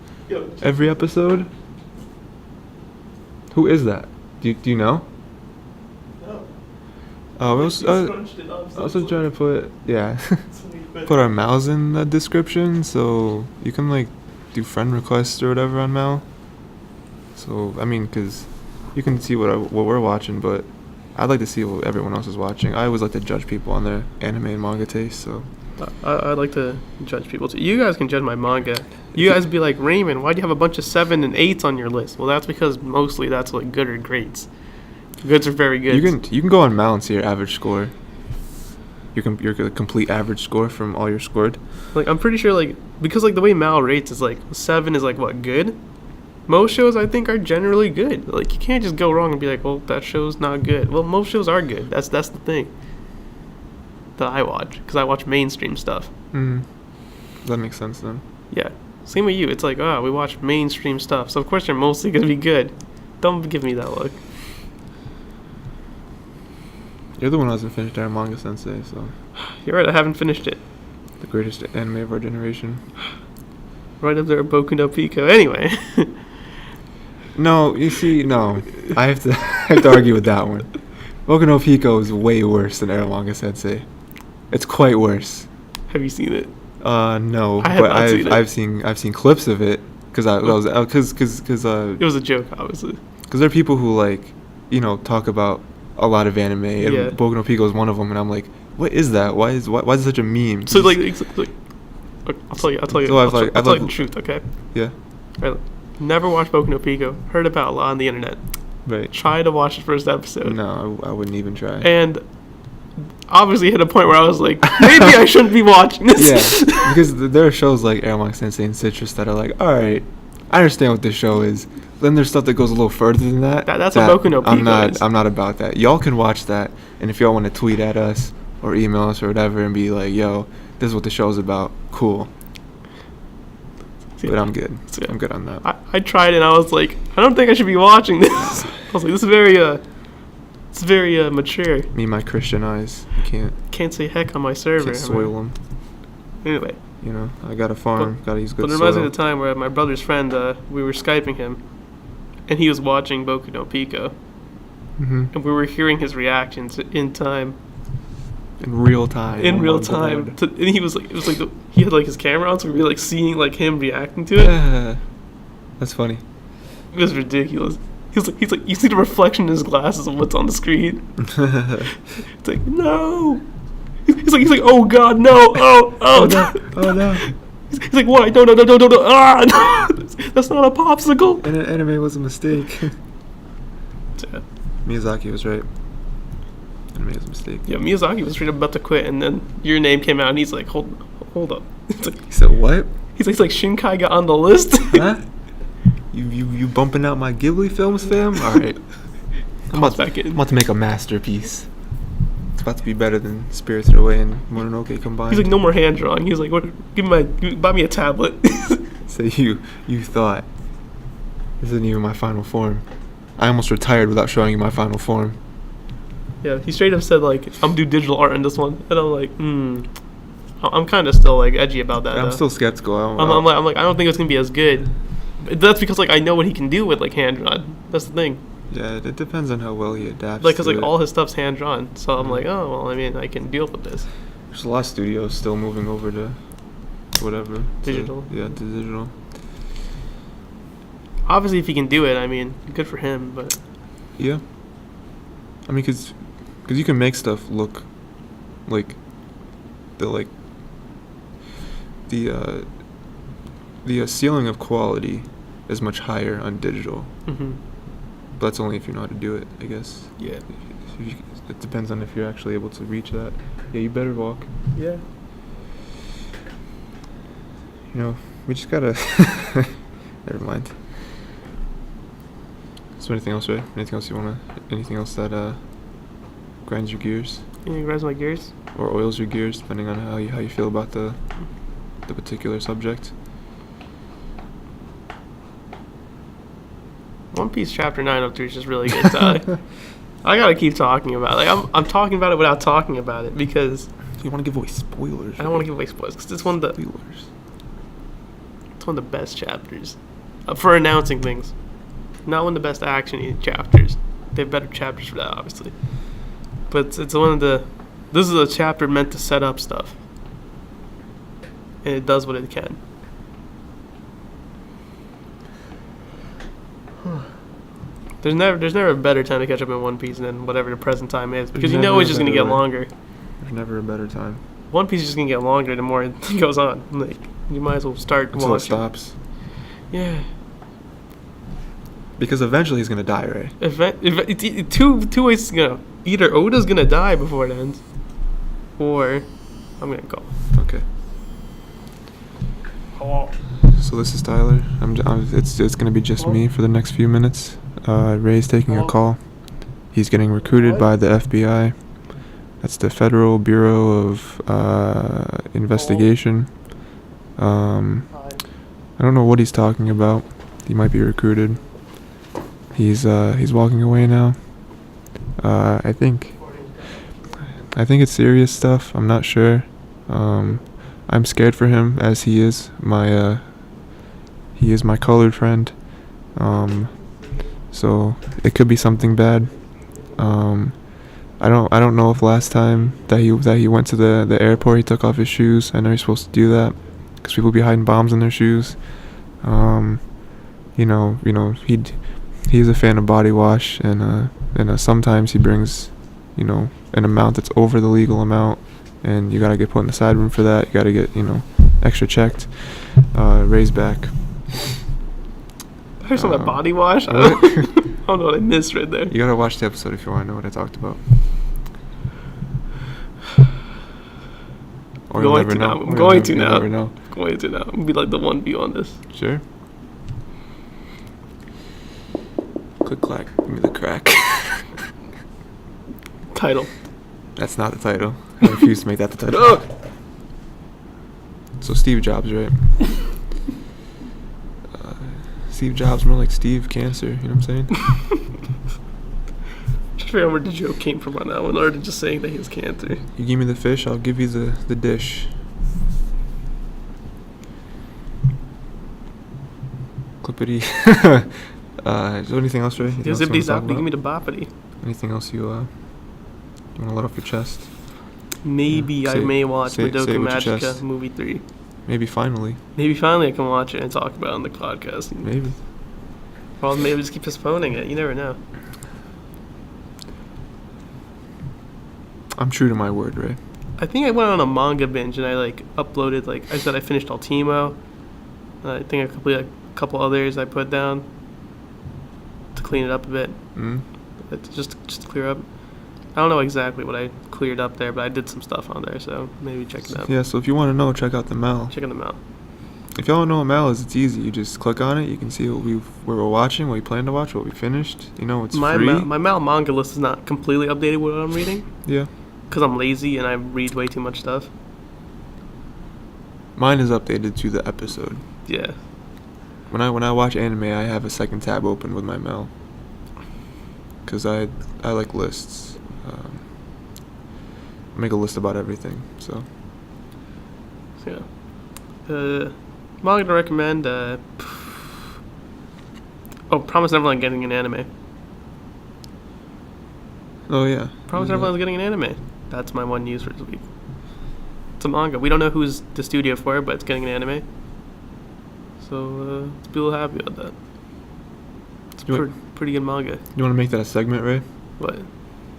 Speaker 1: every episode. Who is that? Do you know?
Speaker 2: No.
Speaker 1: I was also trying to put put our mouths in the description, so you can like do friend requests or whatever on Mal. So I mean, cause you can see what we're watching, but I'd like to see what everyone else is watching. I always like to judge people on their anime and manga taste. So
Speaker 2: I'd like to judge people too. You guys can judge my manga. You guys be like, Raymond, why do you have a bunch of 7 and 8s on your list? Well, that's because mostly that's like good or greats. Goods are very good.
Speaker 1: You can go on Mal and see your average score. Your complete average score from all your scored.
Speaker 2: Like I'm pretty sure like because like the way Mal rates is like 7 is like what, good? Most shows I think are generally good. Like you can't just go wrong and be like, well, that show's not good. Well, most shows are good. That's the thing that I watch because I watch mainstream stuff.
Speaker 1: That makes sense then.
Speaker 2: Yeah. Same with you. It's like, we watch mainstream stuff, so of course they're mostly gonna be good. Don't give me that look.
Speaker 1: You're the one who hasn't finished our manga sensei, so.
Speaker 2: You're right. I haven't finished it.
Speaker 1: The greatest anime of our generation.
Speaker 2: Right up there, Boku no Pico. Anyway.
Speaker 1: No, you see, no. I have to argue with that one. Boku no Pico is way worse than Eromanga Sensei. It's quite worse.
Speaker 2: Have you seen it?
Speaker 1: No,
Speaker 2: I have
Speaker 1: but
Speaker 2: not seen it.
Speaker 1: I've seen clips of it because it was
Speaker 2: a joke, obviously.
Speaker 1: Because there are people who like, talk about a lot of anime, and Boku no Pico is one of them, and I'm like, what is that? Why is it such a meme?
Speaker 2: So like I'll tell you the truth, okay?
Speaker 1: Yeah.
Speaker 2: Right. Never watched Boku no Pico. Heard about it a lot on the internet.
Speaker 1: Right.
Speaker 2: Tried to watch the first episode.
Speaker 1: No, I wouldn't even try.
Speaker 2: And obviously hit a point where I was like, maybe I shouldn't be watching this.
Speaker 1: Yeah, because there are shows like Eromanga Sensei and Citrus that are like, all right, I understand what this show is. Then there's stuff that goes a little further than that.
Speaker 2: That's what Boku no Pico is.
Speaker 1: I'm not about that. Y'all can watch that, and if y'all want to tweet at us or email us or whatever and be like, yo, this is what the show's about, cool. But I'm good. I'm good on that.
Speaker 2: I tried it and I was like, I don't think I should be watching this. I was like, this is very mature.
Speaker 1: Me, my Christian eyes,
Speaker 2: Can't say heck on my server.
Speaker 1: Can't soil them.
Speaker 2: Anyway.
Speaker 1: I got a farm, gotta use good soil.
Speaker 2: But it reminds me of the time where my brother's friend, we were Skyping him, and he was watching Boku no Pico. And we were hearing his reactions in time.
Speaker 1: In real time.
Speaker 2: And he was like, he had like his camera on, so we were like seeing like him reacting to it.
Speaker 1: That's funny.
Speaker 2: It was ridiculous. He's like, you see the reflection in his glasses of what's on the screen. It's like, no. He's like, oh god, no, oh
Speaker 1: no.
Speaker 2: He's like, what? No, ah, no. That's not a popsicle.
Speaker 1: And anime was a mistake.
Speaker 2: Yeah.
Speaker 1: Miyazaki was right. Anime was a mistake.
Speaker 2: Yeah, Miyazaki was straight up about to quit, and then your name came out, and he's like, hold up. Like,
Speaker 1: he said what?
Speaker 2: He's like, Shinkai got on the list.
Speaker 1: Huh? You bumping out my Ghibli films, fam? All right. I'm about to make a masterpiece. It's about to be better than Spirited Away and Mononoke combined.
Speaker 2: He's like, no more hand drawing. He's like, what? Buy me a tablet.
Speaker 1: So you thought this isn't even my final form. I almost retired without showing you my final form.
Speaker 2: Yeah, he straight up said like, I'm do digital art in this one, and I'm like, I'm kind of still like edgy about that.
Speaker 1: I'm still skeptical.
Speaker 2: I'm like, I don't think it's gonna be as good. That's because like I know what he can do with like hand drawn. That's the thing.
Speaker 1: Yeah, it depends on how well he adapts.
Speaker 2: Like, cause like all his stuff's hand drawn, so I'm like, oh well, I mean, I can deal with this.
Speaker 1: There's a lot of studios still moving over to whatever
Speaker 2: digital.
Speaker 1: To digital.
Speaker 2: Obviously, if he can do it, I mean, good for him. But
Speaker 1: yeah, I mean, cause you can make stuff look like the ceiling of quality is much higher on digital. But that's only if you know how to do it, I guess.
Speaker 2: Yeah.
Speaker 1: It depends on if you're actually able to reach that. Yeah, you better walk.
Speaker 2: Yeah.
Speaker 1: You know, we just gotta. Never mind. So anything else, Ray? Anything else you wanna? Anything else that grinds your gears?
Speaker 2: Anything grinds my gears?
Speaker 1: Or oils your gears, depending on how you feel about the particular subject.
Speaker 2: One Piece Chapter 903 is just really good. I gotta keep talking about it. Like, I'm talking about it without talking about it because
Speaker 1: You want to give away spoilers?
Speaker 2: I don't want to give away spoilers because it's one of the
Speaker 1: spoilers.
Speaker 2: It's one of the best chapters for announcing things. Not one of the best action chapters. They have better chapters for that, obviously. But it's one of the. This is a chapter meant to set up stuff, and it does what it can. There's never a better time to catch up in One Piece than whatever the present time is, because you know it's just gonna get longer.
Speaker 1: There's never a better time.
Speaker 2: One Piece is just gonna get longer the more it goes on. Like, you might as well start
Speaker 1: Until it
Speaker 2: watching.
Speaker 1: stops.
Speaker 2: Yeah.
Speaker 1: Because eventually he's gonna die, right?
Speaker 2: Two ways to go. Either Oda's gonna die before it ends, or I'm gonna go.
Speaker 1: Okay. So this is Tyler. It's gonna be just me for the next few minutes. Ray's taking a call. He's getting recruited by the FBI. That's the Federal Bureau of Investigation. I don't know what he's talking about. He might be recruited. He's walking away now. I think it's serious stuff. I'm not sure. I'm scared for him, as he is my colored friend. So it could be something bad. I don't know if last time that he went to the airport he took off his shoes. I know you're supposed to do that because people be hiding bombs in their shoes. He's a fan of body wash, and sometimes he brings, an amount that's over the legal amount, and you gotta get put in the side room for that. You gotta get, extra checked. Raised back.
Speaker 2: There's some body wash. I don't know what I missed right there.
Speaker 1: You gotta watch the episode if you want to know what I talked about. Or you'll never know.
Speaker 2: I'm going to now.
Speaker 1: I'm
Speaker 2: going to now. I'm be like the one view on this.
Speaker 1: Sure. Click clack. Give me the crack.
Speaker 2: Title.
Speaker 1: That's not the title. I refuse to make that the title. So Steve Jobs, right? Steve Jobs, more like Steve Cancer. You know what I'm saying?
Speaker 2: Just figure out where the joke came from on that one, or just saying that he has cancer.
Speaker 1: You give me the fish, I'll give you the dish. Clippity. Is there anything else, Ray? Anything else you wanna talk
Speaker 2: Give me
Speaker 1: about?
Speaker 2: the boppity.
Speaker 1: Anything else you want to let off your chest?
Speaker 2: Maybe I may watch
Speaker 1: say it
Speaker 2: Madoka
Speaker 1: with your
Speaker 2: Magica
Speaker 1: chest.
Speaker 2: movie 3.
Speaker 1: Maybe finally.
Speaker 2: Maybe finally I can watch it and talk about it on the podcast.
Speaker 1: Maybe.
Speaker 2: Or maybe just keep postponing it. You never know.
Speaker 1: I'm true to my word, Ray.
Speaker 2: I think I went on a manga binge and I uploaded I said I finished Ultimo. I think I completed a couple others I put down to clean it up a bit. Just to clear up. I don't know exactly what I cleared up there, but I did some stuff on there, so maybe check it out.
Speaker 1: Yeah, so if you want to know, check out the Mal.
Speaker 2: Check them out.
Speaker 1: If y'all don't know what Mal is, it's easy. You just click on it. You can see what we're watching, what we plan to watch, what we finished. It's
Speaker 2: my
Speaker 1: free.
Speaker 2: My Mal manga list is not completely updated with what I'm reading.
Speaker 1: Yeah.
Speaker 2: Because I'm lazy and I read way too much stuff.
Speaker 1: Mine is updated to the episode.
Speaker 2: Yeah.
Speaker 1: When I watch anime, I have a second tab open with my Mal. Because I like lists. I make a list about everything, so.
Speaker 2: Yeah. Manga to recommend. Promise Neverland getting an anime.
Speaker 1: Oh, yeah.
Speaker 2: Promise Neverland's getting an anime. That's my one news for this week. It's a manga. We don't know who's the studio for it, but it's getting an anime. So, let's be a little happy about that. It's pretty good manga.
Speaker 1: You want to make that a segment, Ray?
Speaker 2: What?
Speaker 1: You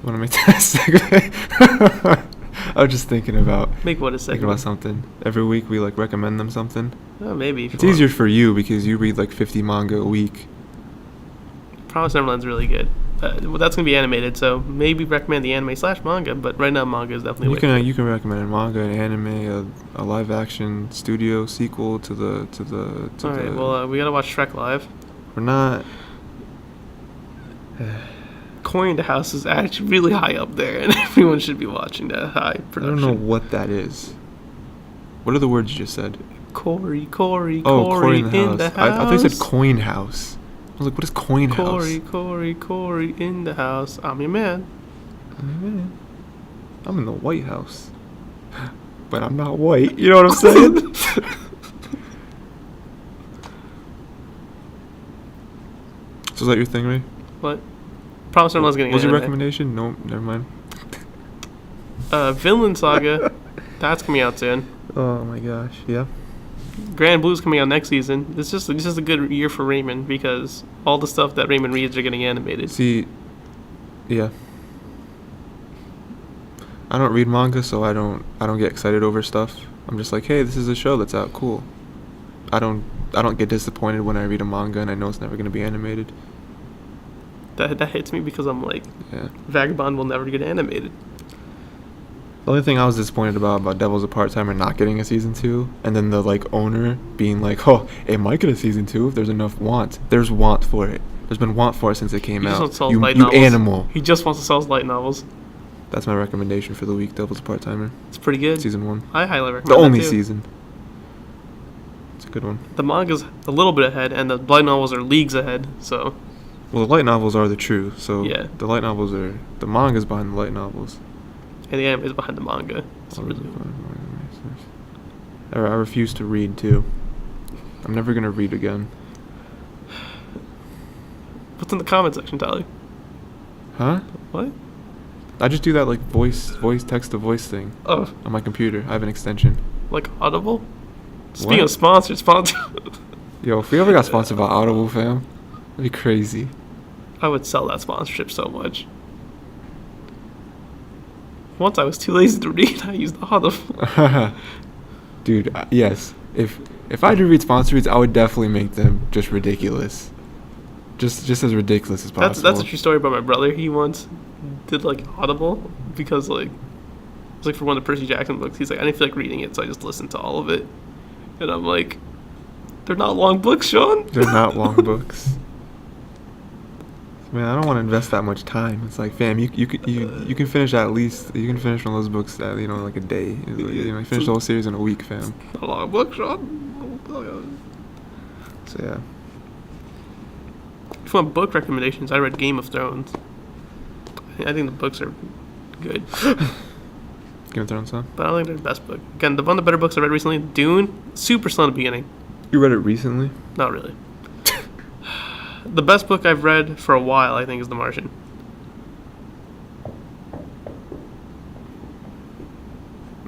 Speaker 1: want to make that a segment? I was just thinking about...
Speaker 2: Make what a segment?
Speaker 1: Thinking about something. Every week we, recommend them something.
Speaker 2: Oh, maybe.
Speaker 1: It's easier for you because you read, 50 manga a week.
Speaker 2: Promise Neverland's really good. Well, that's gonna be animated, so maybe recommend the anime / manga. But right now, manga is definitely.
Speaker 1: You can recommend a manga, an anime, a live action studio sequel to the.
Speaker 2: All right. Well, we gotta watch Shrek live.
Speaker 1: We're not.
Speaker 2: Coin the House is actually really high up there, and everyone should be watching that high production.
Speaker 1: I don't know what that is. What are the words you just said?
Speaker 2: Cory
Speaker 1: in the house. I thought you said Coin House. I was like, what is Coin House?
Speaker 2: Cory in the house. I'm your man.
Speaker 1: I'm in the White House. But I'm not white. You know what I'm saying? So is that your thing, Ray?
Speaker 2: What? Promise Neverland's getting.
Speaker 1: What's your recommendation? No, never mind.
Speaker 2: Vinland Saga. That's coming out soon.
Speaker 1: Oh my gosh, yeah.
Speaker 2: Grand Blue's coming out next season. It's just a good year for Raymond because all the stuff that Raymond reads are getting animated.
Speaker 1: See, yeah. I don't read manga, so I don't get excited over stuff. I'm just like, hey, this is a show that's out, cool. I don't get disappointed when I read a manga and I know it's never gonna be animated.
Speaker 2: That hits me because I'm like,
Speaker 1: yeah.
Speaker 2: Vagabond will never get animated.
Speaker 1: The only thing I was disappointed about Devil's a Part-Timer not getting a season 2, and then the like owner being like, oh, it might get a season 2 if there's enough want. There's want for it. There's been want for it since it came out. You animal.
Speaker 2: He just wants to sell his light novels.
Speaker 1: That's my recommendation for the week, Devil's a Part-Timer.
Speaker 2: It's pretty good.
Speaker 1: Season 1.
Speaker 2: I highly recommend it.
Speaker 1: The only season. It's a good one.
Speaker 2: The manga's a little bit ahead, and the light novels are leagues ahead, so...
Speaker 1: Well, the light novels are the true, so
Speaker 2: yeah.
Speaker 1: The light novels are... The manga's behind the light novels.
Speaker 2: And the anime is behind the manga. So really...
Speaker 1: I refuse to read, too. I'm never going to read again.
Speaker 2: What's in the comment section, Tyler?
Speaker 1: Huh?
Speaker 2: What?
Speaker 1: I just do that, like, voice text-to-voice thing.
Speaker 2: Oh.
Speaker 1: On my computer. I have an extension.
Speaker 2: Like Audible? Speaking of sponsors.
Speaker 1: Yo, if we ever got sponsored by Audible, fam, that'd be crazy.
Speaker 2: I would sell that sponsorship so much. Once I was too lazy to read, I used Audible.
Speaker 1: Dude, yes. If I had to read sponsor reads, I would definitely make them just ridiculous. Just as ridiculous as possible.
Speaker 2: That's a true story about my brother. He once did like Audible because like it was like for one of the Percy Jackson books. He's like, I didn't feel like reading it, so I just listened to all of it. And I'm like, they're not long books, Sean.
Speaker 1: They're not long books. Man, I don't want to invest that much time. It's like, fam, you can finish one of those books at like a day. You finish the whole series in a week, fam.
Speaker 2: A long book, Sean.
Speaker 1: So yeah.
Speaker 2: If you want book recommendations, I read Game of Thrones. I think the books are good.
Speaker 1: Game of Thrones, huh?
Speaker 2: But I don't think they're the best book. Again, one of the better books I read recently, Dune, super slow in the beginning.
Speaker 1: You read it recently?
Speaker 2: Not really. The best book I've read for a while, I think, is The Martian.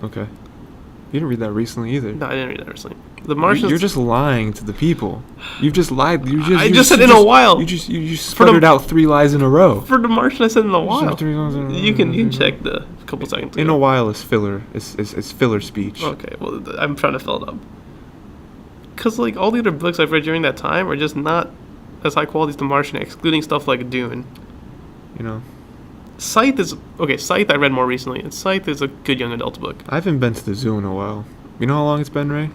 Speaker 1: Okay. You didn't read that recently either.
Speaker 2: No, I didn't read that recently. The Martian.
Speaker 1: You're just lying to the people. You've just lied.
Speaker 2: I just said in a while.
Speaker 1: You just sputtered out 3 lies in a row.
Speaker 2: For The Martian, I said in a while. You can
Speaker 1: Mm-hmm.
Speaker 2: check the couple seconds ago.
Speaker 1: In a while is filler. It's filler speech.
Speaker 2: Okay, well, I'm trying to fill it up. Because like all the other books I've read during that time are just not as high quality as The Martian, excluding stuff like Dune.
Speaker 1: You know.
Speaker 2: Scythe I read more recently, and Scythe is a good young adult book.
Speaker 1: I haven't been to the zoo in a while. You know how long it's been, Ray?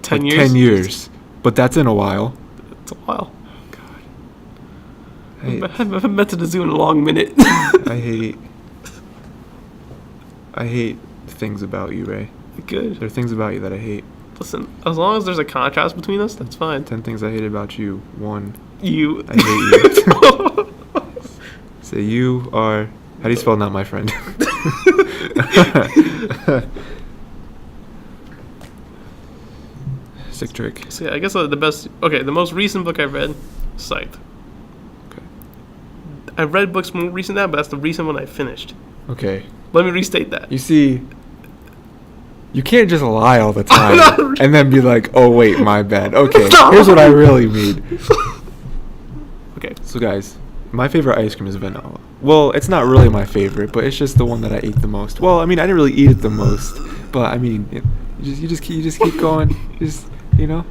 Speaker 2: 10 years?
Speaker 1: 10 years. But that's in a while.
Speaker 2: It's a while.
Speaker 1: Oh, God.
Speaker 2: I haven't been to the zoo in a long minute.
Speaker 1: I hate things about you, Ray.
Speaker 2: Good.
Speaker 1: There are things about you that I hate.
Speaker 2: Listen, as long as there's a contrast between us, that's fine.
Speaker 1: 10 things I hate about you. 1.
Speaker 2: You.
Speaker 1: I hate you. So you are... How do you spell not my friend? Sick trick.
Speaker 2: So yeah, I guess the best... Okay, the most recent book I've read, Scythe.
Speaker 1: Okay.
Speaker 2: I've read books more recent than that, but that's the recent one I finished.
Speaker 1: Okay.
Speaker 2: Let me restate that.
Speaker 1: You see... You can't just lie all the time and then be like, oh, wait, my bad. Okay, here's what I really mean.
Speaker 2: Okay.
Speaker 1: So, guys, my favorite ice cream is vanilla. Well, it's not really my favorite, but it's just the one that I ate the most. Well, I mean, I didn't really eat it the most, but I mean, you just keep going. Just, you know.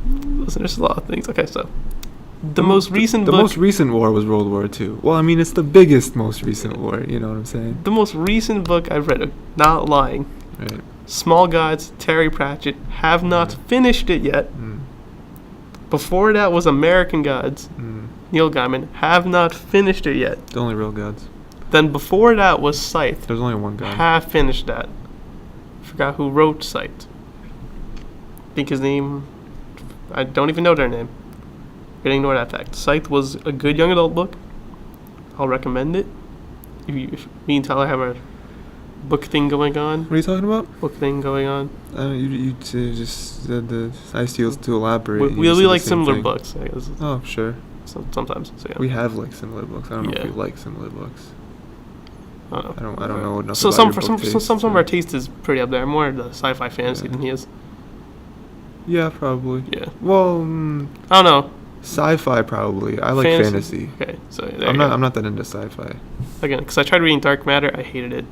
Speaker 2: Listen, there's a lot of things. Okay, so The most recent
Speaker 1: The
Speaker 2: book.
Speaker 1: most recent war was World War II. Well, I mean, it's the biggest, most recent war. You know what I'm saying?
Speaker 2: The most recent book I've read, not lying.
Speaker 1: Right.
Speaker 2: Small Gods, Terry Pratchett. Have not finished it yet.
Speaker 1: Mm.
Speaker 2: Before that was American Gods.
Speaker 1: Mm.
Speaker 2: Neil Gaiman. Have not finished it yet.
Speaker 1: The only real gods.
Speaker 2: Then before that was Scythe.
Speaker 1: There's only one god.
Speaker 2: Have finished that. Forgot who wrote Scythe. I think his name. I don't even know their name. Gonna ignore that fact. Scythe was a good young adult book. I'll recommend it. If me and Tyler have a book thing going on.
Speaker 1: What are you talking about?
Speaker 2: Book thing going on.
Speaker 1: You just said the ICOs to elaborate.
Speaker 2: We like similar books, I guess.
Speaker 1: Oh, sure.
Speaker 2: Sometimes. So, yeah.
Speaker 1: We have like similar books. I don't know if
Speaker 2: Yeah.
Speaker 1: we like similar books.
Speaker 2: I don't know.
Speaker 1: I don't know enough
Speaker 2: So
Speaker 1: about
Speaker 2: some
Speaker 1: your
Speaker 2: for
Speaker 1: book
Speaker 2: some
Speaker 1: taste,
Speaker 2: of our taste is pretty up there. More the sci-fi fantasy
Speaker 1: Yeah.
Speaker 2: than he is.
Speaker 1: Yeah, probably.
Speaker 2: Yeah.
Speaker 1: Well,
Speaker 2: I don't know.
Speaker 1: sci-fi probably. I like fantasy.
Speaker 2: Okay, so
Speaker 1: I'm not that into sci-fi.
Speaker 2: Again, because I tried reading Dark Matter, I hated it.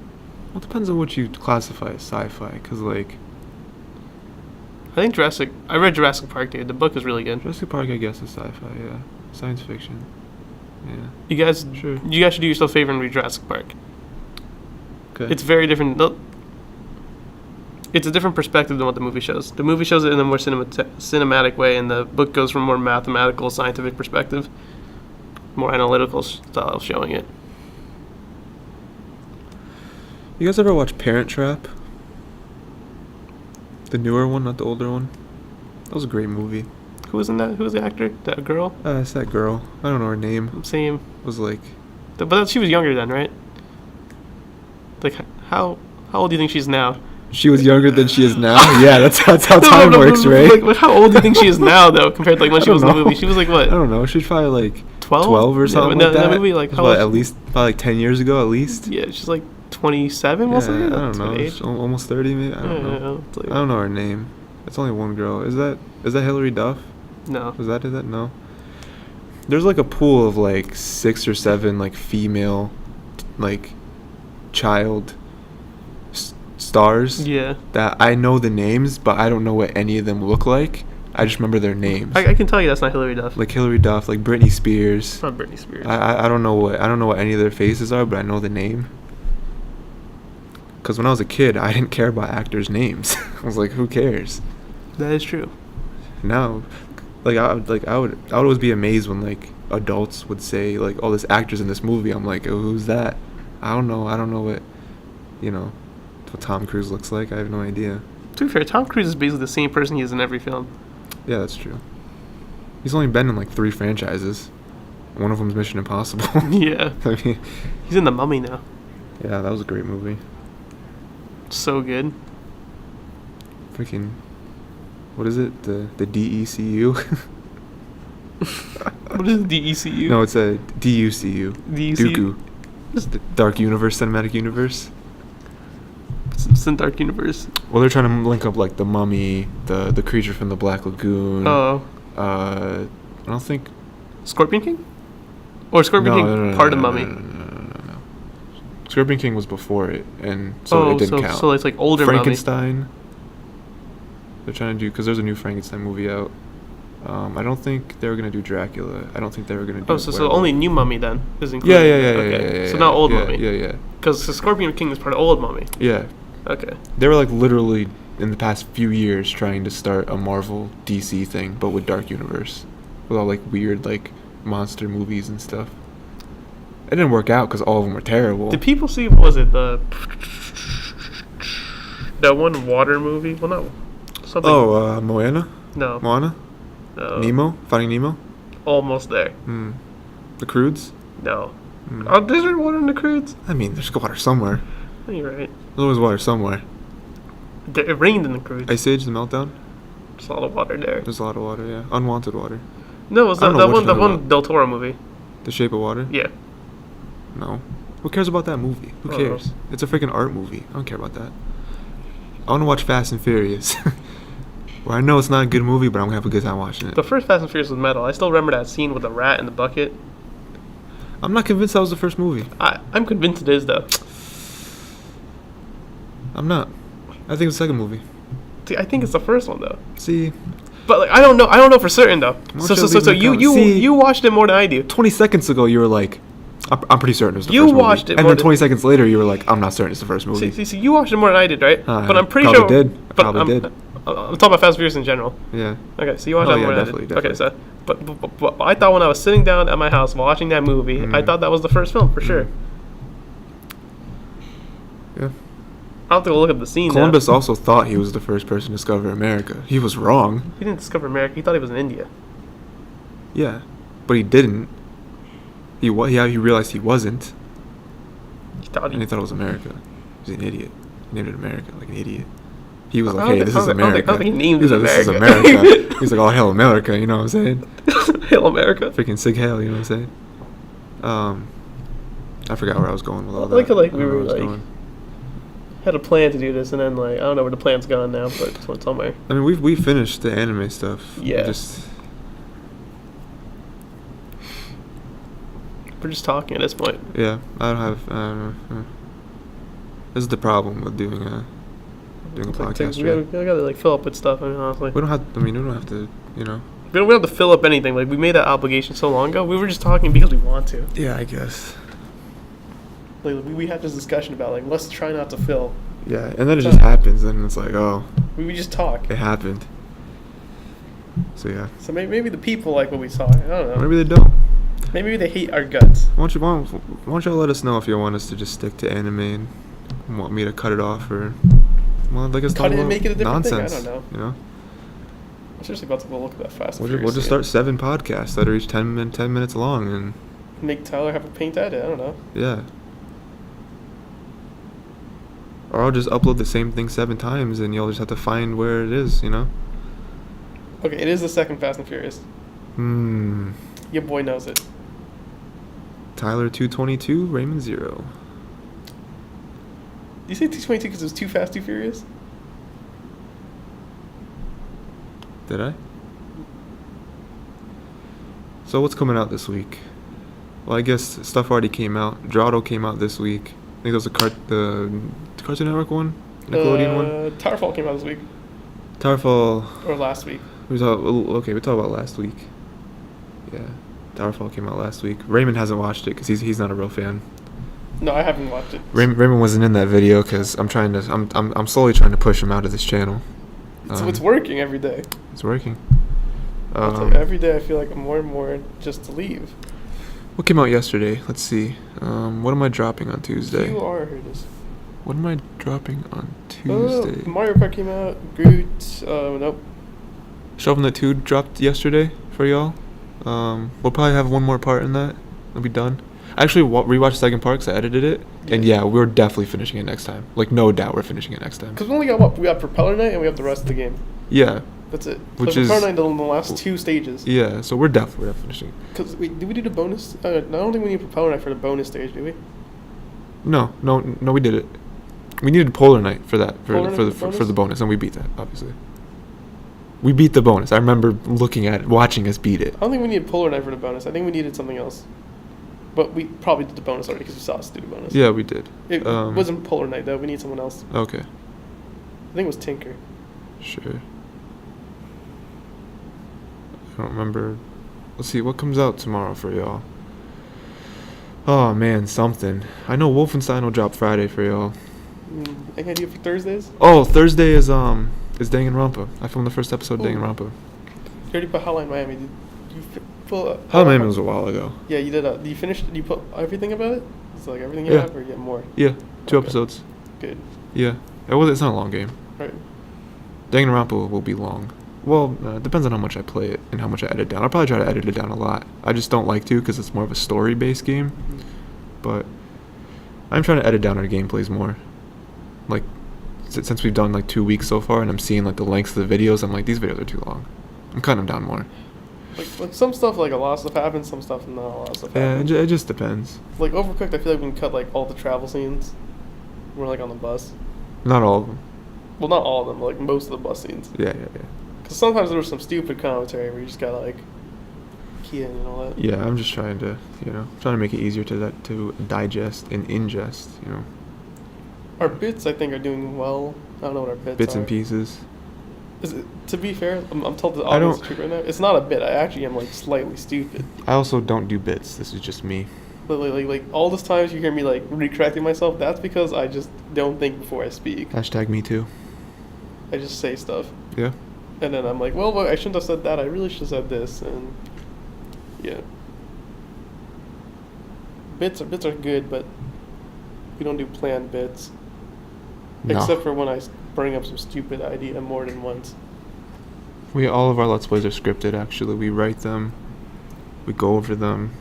Speaker 1: Well, it depends on what you classify as sci-fi. Because like
Speaker 2: I think I read Jurassic Park, dude. The book is really good.
Speaker 1: Jurassic Park, I guess, is sci-fi. Yeah, science fiction. Yeah.
Speaker 2: You guys
Speaker 1: Sure.
Speaker 2: should do yourself a favor and read Jurassic Park.
Speaker 1: Okay.
Speaker 2: It's very different. It's a different perspective than what the movie shows. The movie shows it in a more cinematic way, and the book goes from a more mathematical, scientific perspective, more analytical style of showing it.
Speaker 1: You guys ever watch Parent Trap? The newer one, not the older one. That was a great movie.
Speaker 2: Who was in that? Who was the actor? That girl?
Speaker 1: It's that girl. I don't know her name.
Speaker 2: Same.
Speaker 1: It was like
Speaker 2: But she was younger then, right? Like, how old do you think she's now?
Speaker 1: she was younger than she is now. Yeah, that's how time works, right?
Speaker 2: Like, how old do you think she is now, though, compared to like when she was in the movie? She was like what?
Speaker 1: I don't know. She's probably like
Speaker 2: 12?
Speaker 1: 12 or something
Speaker 2: Yeah,
Speaker 1: like that.
Speaker 2: that movie, like, how
Speaker 1: What,
Speaker 2: old?
Speaker 1: at least probably like 10 years ago, at least.
Speaker 2: Yeah, she's like 27,
Speaker 1: Yeah,
Speaker 2: wasn't it?
Speaker 1: I don't
Speaker 2: That's
Speaker 1: know.
Speaker 2: what age.
Speaker 1: She's almost 30, maybe. I don't know.
Speaker 2: It's like,
Speaker 1: I don't know her name. It's only one girl. Is that Hilary Duff?
Speaker 2: no.
Speaker 1: Is that no? There's like a pool of like 6 or 7 like female, like child stars.
Speaker 2: Yeah.
Speaker 1: That I know the names, but I don't know what any of them look like. I just remember their names.
Speaker 2: I can tell you that's not Hilary Duff.
Speaker 1: Like Hilary Duff, like Britney Spears.
Speaker 2: It's not Britney Spears.
Speaker 1: I don't know what any of their faces are, but I know the name. Because when I was a kid, I didn't care about actors' names. I was like, who cares?
Speaker 2: That is true.
Speaker 1: Now, I would always be amazed when like adults would say like, oh, this actor's in this movie. I'm like, oh, who's that? I don't know what, what Tom Cruise looks like. I have no idea.
Speaker 2: To be fair, Tom Cruise is basically the same person he is in every film.
Speaker 1: Yeah, that's true. He's only been in like 3 franchises. One of them's Mission Impossible.
Speaker 2: Yeah.
Speaker 1: I mean,
Speaker 2: He's in The Mummy now.
Speaker 1: yeah, that was a great movie.
Speaker 2: So good.
Speaker 1: Freaking, what is it? The DECU?
Speaker 2: What is DECU?
Speaker 1: No, it's a DUCU.
Speaker 2: DECU.
Speaker 1: Dooku. It's the Dark Universe, Cinematic Universe.
Speaker 2: It's in Dark Universe.
Speaker 1: Well, they're trying to link up like the Mummy, the creature from the Black Lagoon.
Speaker 2: Oh.
Speaker 1: I don't think.
Speaker 2: Scorpion King? Or Scorpion King part of the Mummy?
Speaker 1: No. Scorpion King was before it, and so it didn't count.
Speaker 2: So it's like older
Speaker 1: Frankenstein. Mummy. They're trying to do, because there's a new Frankenstein movie out. I don't think they were gonna do Dracula. I don't think they were gonna do.
Speaker 2: Oh, so only new Mummy then is included.
Speaker 1: Yeah.
Speaker 2: So not old
Speaker 1: yeah,
Speaker 2: Mummy.
Speaker 1: Yeah.
Speaker 2: Because the Scorpion King is part of old Mummy.
Speaker 1: Yeah.
Speaker 2: Okay.
Speaker 1: They were like literally in the past few years trying to start a Marvel DC thing, but with Dark Universe, with all like weird like monster movies and stuff. It didn't work out because all of them were terrible.
Speaker 2: Did people see, what was it, that one water movie? Well, no. Something.
Speaker 1: Oh, Moana?
Speaker 2: No.
Speaker 1: Moana?
Speaker 2: No.
Speaker 1: Nemo? Finding Nemo?
Speaker 2: Almost there.
Speaker 1: The Croods?
Speaker 2: No. Oh, is there water in the Croods?
Speaker 1: I mean, there's water somewhere.
Speaker 2: You're right.
Speaker 1: There's always water somewhere.
Speaker 2: It rained in the Croods.
Speaker 1: Ice Age, the Meltdown?
Speaker 2: There's a lot of water there.
Speaker 1: There's a lot of water, yeah. Unwanted water.
Speaker 2: No, it was
Speaker 1: I don't know which
Speaker 2: that
Speaker 1: one
Speaker 2: one Del Toro movie.
Speaker 1: The Shape of Water?
Speaker 2: Yeah.
Speaker 1: No. Who cares about that movie? Who cares? It's a freaking art movie. I don't care about that. I want to watch Fast and Furious. Where I know it's not a good movie, but I'm going to have a good time watching it.
Speaker 2: The first Fast and Furious was metal. I still remember that scene with the rat in the bucket.
Speaker 1: I'm not convinced that was the first movie.
Speaker 2: I'm convinced it is, though.
Speaker 1: I'm not. I think it's the second movie.
Speaker 2: See, I think it's the first one, though.
Speaker 1: See,
Speaker 2: But like, I don't know for certain though.
Speaker 1: Why
Speaker 2: So
Speaker 1: don't you leave in the comments? See-
Speaker 2: you watched it more than I do.
Speaker 1: 20 seconds ago, you were like, I'm pretty certain it was the
Speaker 2: You
Speaker 1: first movie.
Speaker 2: watched it
Speaker 1: And
Speaker 2: more
Speaker 1: then
Speaker 2: than-
Speaker 1: 20 seconds later, you were like, I'm not certain it's the first movie.
Speaker 2: See, you watched it more than I did, right? But I'm pretty
Speaker 1: probably
Speaker 2: sure.
Speaker 1: did.
Speaker 2: But
Speaker 1: Probably did.
Speaker 2: I'm talking about Fast and Furious in general.
Speaker 1: Yeah.
Speaker 2: Okay, so you watched
Speaker 1: Oh,
Speaker 2: that
Speaker 1: yeah,
Speaker 2: more than
Speaker 1: definitely,
Speaker 2: I did. Okay, so but I thought when I was sitting down at my house watching that movie, I thought that was the first film for sure.
Speaker 1: Yeah.
Speaker 2: I'll have to go look at the scene.
Speaker 1: Columbus
Speaker 2: now.
Speaker 1: also thought he was the first person to discover America. He was wrong.
Speaker 2: He didn't discover America. He thought he was in India.
Speaker 1: Yeah. But he didn't. He realized he wasn't.
Speaker 2: He thought
Speaker 1: And he thought it was America. He's an idiot. He named it America like an idiot. He was
Speaker 2: I
Speaker 1: like,
Speaker 2: don't
Speaker 1: hey,
Speaker 2: think-
Speaker 1: this is
Speaker 2: I don't think-
Speaker 1: America.
Speaker 2: I don't think he named
Speaker 1: He's
Speaker 2: it
Speaker 1: like, this is
Speaker 2: America.
Speaker 1: America. He's like, oh, hell, America. You know what I'm saying?
Speaker 2: Hail America.
Speaker 1: Freaking sig hail, you know what I'm saying? I forgot where I was going with all
Speaker 2: I
Speaker 1: that.
Speaker 2: like how, like,
Speaker 1: I don't
Speaker 2: we
Speaker 1: know
Speaker 2: were,
Speaker 1: where I was
Speaker 2: like-
Speaker 1: going.
Speaker 2: Had a plan to do this, and then like I don't know where the plan's gone now, but it's went somewhere.
Speaker 1: I mean, we finished the anime stuff.
Speaker 2: Yeah.
Speaker 1: Just
Speaker 2: We're just talking at this point.
Speaker 1: yeah. I don't know. This is the problem with doing a
Speaker 2: It's
Speaker 1: podcast.
Speaker 2: we
Speaker 1: right?
Speaker 2: gotta like fill up with stuff. I mean, honestly,
Speaker 1: We don't have. I mean, we don't have to. You know.
Speaker 2: we don't have to fill up anything. Like we made that obligation so long ago. We were just talking because we want to.
Speaker 1: Yeah, I guess.
Speaker 2: Like we had this discussion about like let's try not to fill.
Speaker 1: Yeah, and then it just happens, and it's like, oh,
Speaker 2: We just talk.
Speaker 1: it happened. So yeah,
Speaker 2: So maybe the people like what we saw. I don't know.
Speaker 1: maybe they don't.
Speaker 2: Maybe they hate our guts.
Speaker 1: Why don't y'all let us know if you want us to just stick to anime and want me to cut it off, or well, like it's
Speaker 2: Cut it and
Speaker 1: about
Speaker 2: make it a different thing, I
Speaker 1: nonsense.
Speaker 2: don't know.
Speaker 1: You know,
Speaker 2: I'm seriously about to go look at that Fast and
Speaker 1: we'll
Speaker 2: Furious
Speaker 1: just
Speaker 2: again.
Speaker 1: start 7 podcasts that are each 10 minutes long, and
Speaker 2: Make Tyler have a paint edit. I don't know.
Speaker 1: yeah. Or I'll just upload the same thing 7 times, and you'll just have to find where it is. You know.
Speaker 2: Okay, it is the second Fast and Furious. Your boy knows it.
Speaker 1: Tyler 222, Raymond 0.
Speaker 2: You say 222 because it was Too Fast, Too Furious?
Speaker 1: Did I? So what's coming out this week? Well, I guess stuff already came out. Drado came out this week. I think it was the Cartoon Network one, Nickelodeon one.
Speaker 2: Towerfall came out this week
Speaker 1: Towerfall.
Speaker 2: or last week.
Speaker 1: We talked about last week. Yeah, Towerfall came out last week. Raymond hasn't watched it because he's not a real fan.
Speaker 2: No, I haven't watched it.
Speaker 1: Raymond wasn't in that video because I'm slowly trying to push him out of this channel.
Speaker 2: So it's working every day.
Speaker 1: It's working.
Speaker 2: It's like every day I feel like I'm more and more just to leave.
Speaker 1: What came out yesterday? Let's see. What am I dropping on Tuesday?
Speaker 2: You are here it is.
Speaker 1: What am I dropping on Tuesday?
Speaker 2: Mario Kart came out. Groot. Nope.
Speaker 1: Shovel Knight 2 dropped yesterday for y'all. We'll probably have one more part in that. It'll be done. I actually rewatched the second part because I edited it. And yeah, we're definitely finishing it next time. Like, no doubt we're finishing it next time.
Speaker 2: Because we only got what? We got Propeller Knight and we have the rest of the game.
Speaker 1: Yeah.
Speaker 2: That's it.
Speaker 1: Which
Speaker 2: so
Speaker 1: is-
Speaker 2: Propeller Knight in the last 2 stages.
Speaker 1: Yeah, so we're definitely finishing.
Speaker 2: Because did we do the bonus? I don't think we need Propeller Knight for the bonus stage, do we?
Speaker 1: No, we did it. We needed Polar Knight for that,
Speaker 2: Polar Knight
Speaker 1: for the bonus, and we beat that, obviously. We beat the bonus. I remember looking at it, watching us beat it.
Speaker 2: I don't think we needed Polar Knight for the bonus. I think we needed something else. But we probably did the bonus already because we saw us do the bonus.
Speaker 1: Yeah, we did.
Speaker 2: It wasn't Polar Knight though. We need someone else.
Speaker 1: Okay.
Speaker 2: I think it was Tinker.
Speaker 1: Sure. I don't remember. Let's see, what comes out tomorrow for y'all? Oh, man, something. I know Wolfenstein will drop Friday for y'all.
Speaker 2: Any idea for Thursdays?
Speaker 1: Oh, Thursday is Danganronpa. I filmed the first episode of
Speaker 2: Ooh.
Speaker 1: Danganronpa.
Speaker 2: You already put Hotline Miami. Did you pull
Speaker 1: How Miami was a while ago.
Speaker 2: Yeah, you did. Did you finish? Did you put everything about it? It's like everything you
Speaker 1: Yeah.
Speaker 2: have, or you get more?
Speaker 1: Yeah, 2
Speaker 2: Okay.
Speaker 1: episodes.
Speaker 2: Good.
Speaker 1: Yeah. It's not a long game.
Speaker 2: Right.
Speaker 1: Danganronpa will be long. Well, it depends on how much I play it and how much I edit down. I'll probably try to edit it down a lot. I just don't like to because it's more of a story-based game. But I'm trying to edit down our gameplays more. Like, since we've done like 2 weeks so far and I'm seeing like the lengths of the videos, I'm like, these videos are too long. I'm cutting them down more.
Speaker 2: Like some stuff, like a lot of stuff happens. Some stuff, not a lot of stuff
Speaker 1: Yeah,
Speaker 2: happens.
Speaker 1: it just depends.
Speaker 2: Like Overcooked, I feel like we can cut like all the travel scenes. We're like on the bus.
Speaker 1: Not all of them.
Speaker 2: Well, not all of them, but like most of the bus scenes.
Speaker 1: Yeah.
Speaker 2: Because sometimes there was some stupid commentary where you just gotta like key in and all that.
Speaker 1: Yeah, I'm just trying to, trying to make it easier to digest and ingest,
Speaker 2: Our bits, I think, are doing well. I don't know what our bits
Speaker 1: bits
Speaker 2: are.
Speaker 1: and pieces.
Speaker 2: To be fair, I'm told the
Speaker 1: I
Speaker 2: audience
Speaker 1: don't-
Speaker 2: the truth right now. It's not a bit. I actually am like slightly stupid.
Speaker 1: I also don't do bits. This is just me.
Speaker 2: But like all those times you hear me like recorrecting myself, that's because I just don't think before I speak.
Speaker 1: Hashtag me too.
Speaker 2: I just say stuff,
Speaker 1: Yeah.
Speaker 2: and then I'm like, well, I shouldn't have said that. I really should have said this, and yeah. Bits are good, but we don't do planned bits.
Speaker 1: No.
Speaker 2: Except for when I bring up some stupid idea more than once.
Speaker 1: All of our Let's Plays are scripted, actually. We write them. We go over them.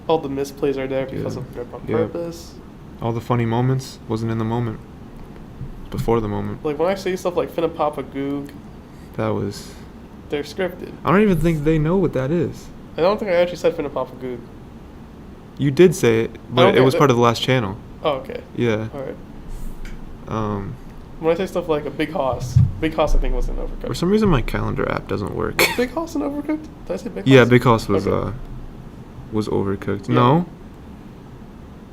Speaker 2: All the misplays are there because
Speaker 1: Yeah.
Speaker 2: of they're on
Speaker 1: Yeah.
Speaker 2: purpose.
Speaker 1: All the funny moments wasn't in the moment. Before the moment.
Speaker 2: Like when I say stuff like "finna pop a goog,"
Speaker 1: That was...
Speaker 2: they're scripted.
Speaker 1: I don't even think they know what that is.
Speaker 2: I don't think I actually said "finna pop a goog."
Speaker 1: You did say it, but
Speaker 2: Okay,
Speaker 1: it was
Speaker 2: that-
Speaker 1: part of the last channel.
Speaker 2: Oh, okay.
Speaker 1: Yeah.
Speaker 2: All right.
Speaker 1: Um,
Speaker 2: When I say stuff like a big hoss I think was an
Speaker 1: for
Speaker 2: overcooked.
Speaker 1: some reason, my calendar app doesn't work.
Speaker 2: Was big hoss an overcooked? Did I say big hoss?
Speaker 1: Yeah, Big House was
Speaker 2: Okay.
Speaker 1: was overcooked.
Speaker 2: Yeah.
Speaker 1: No.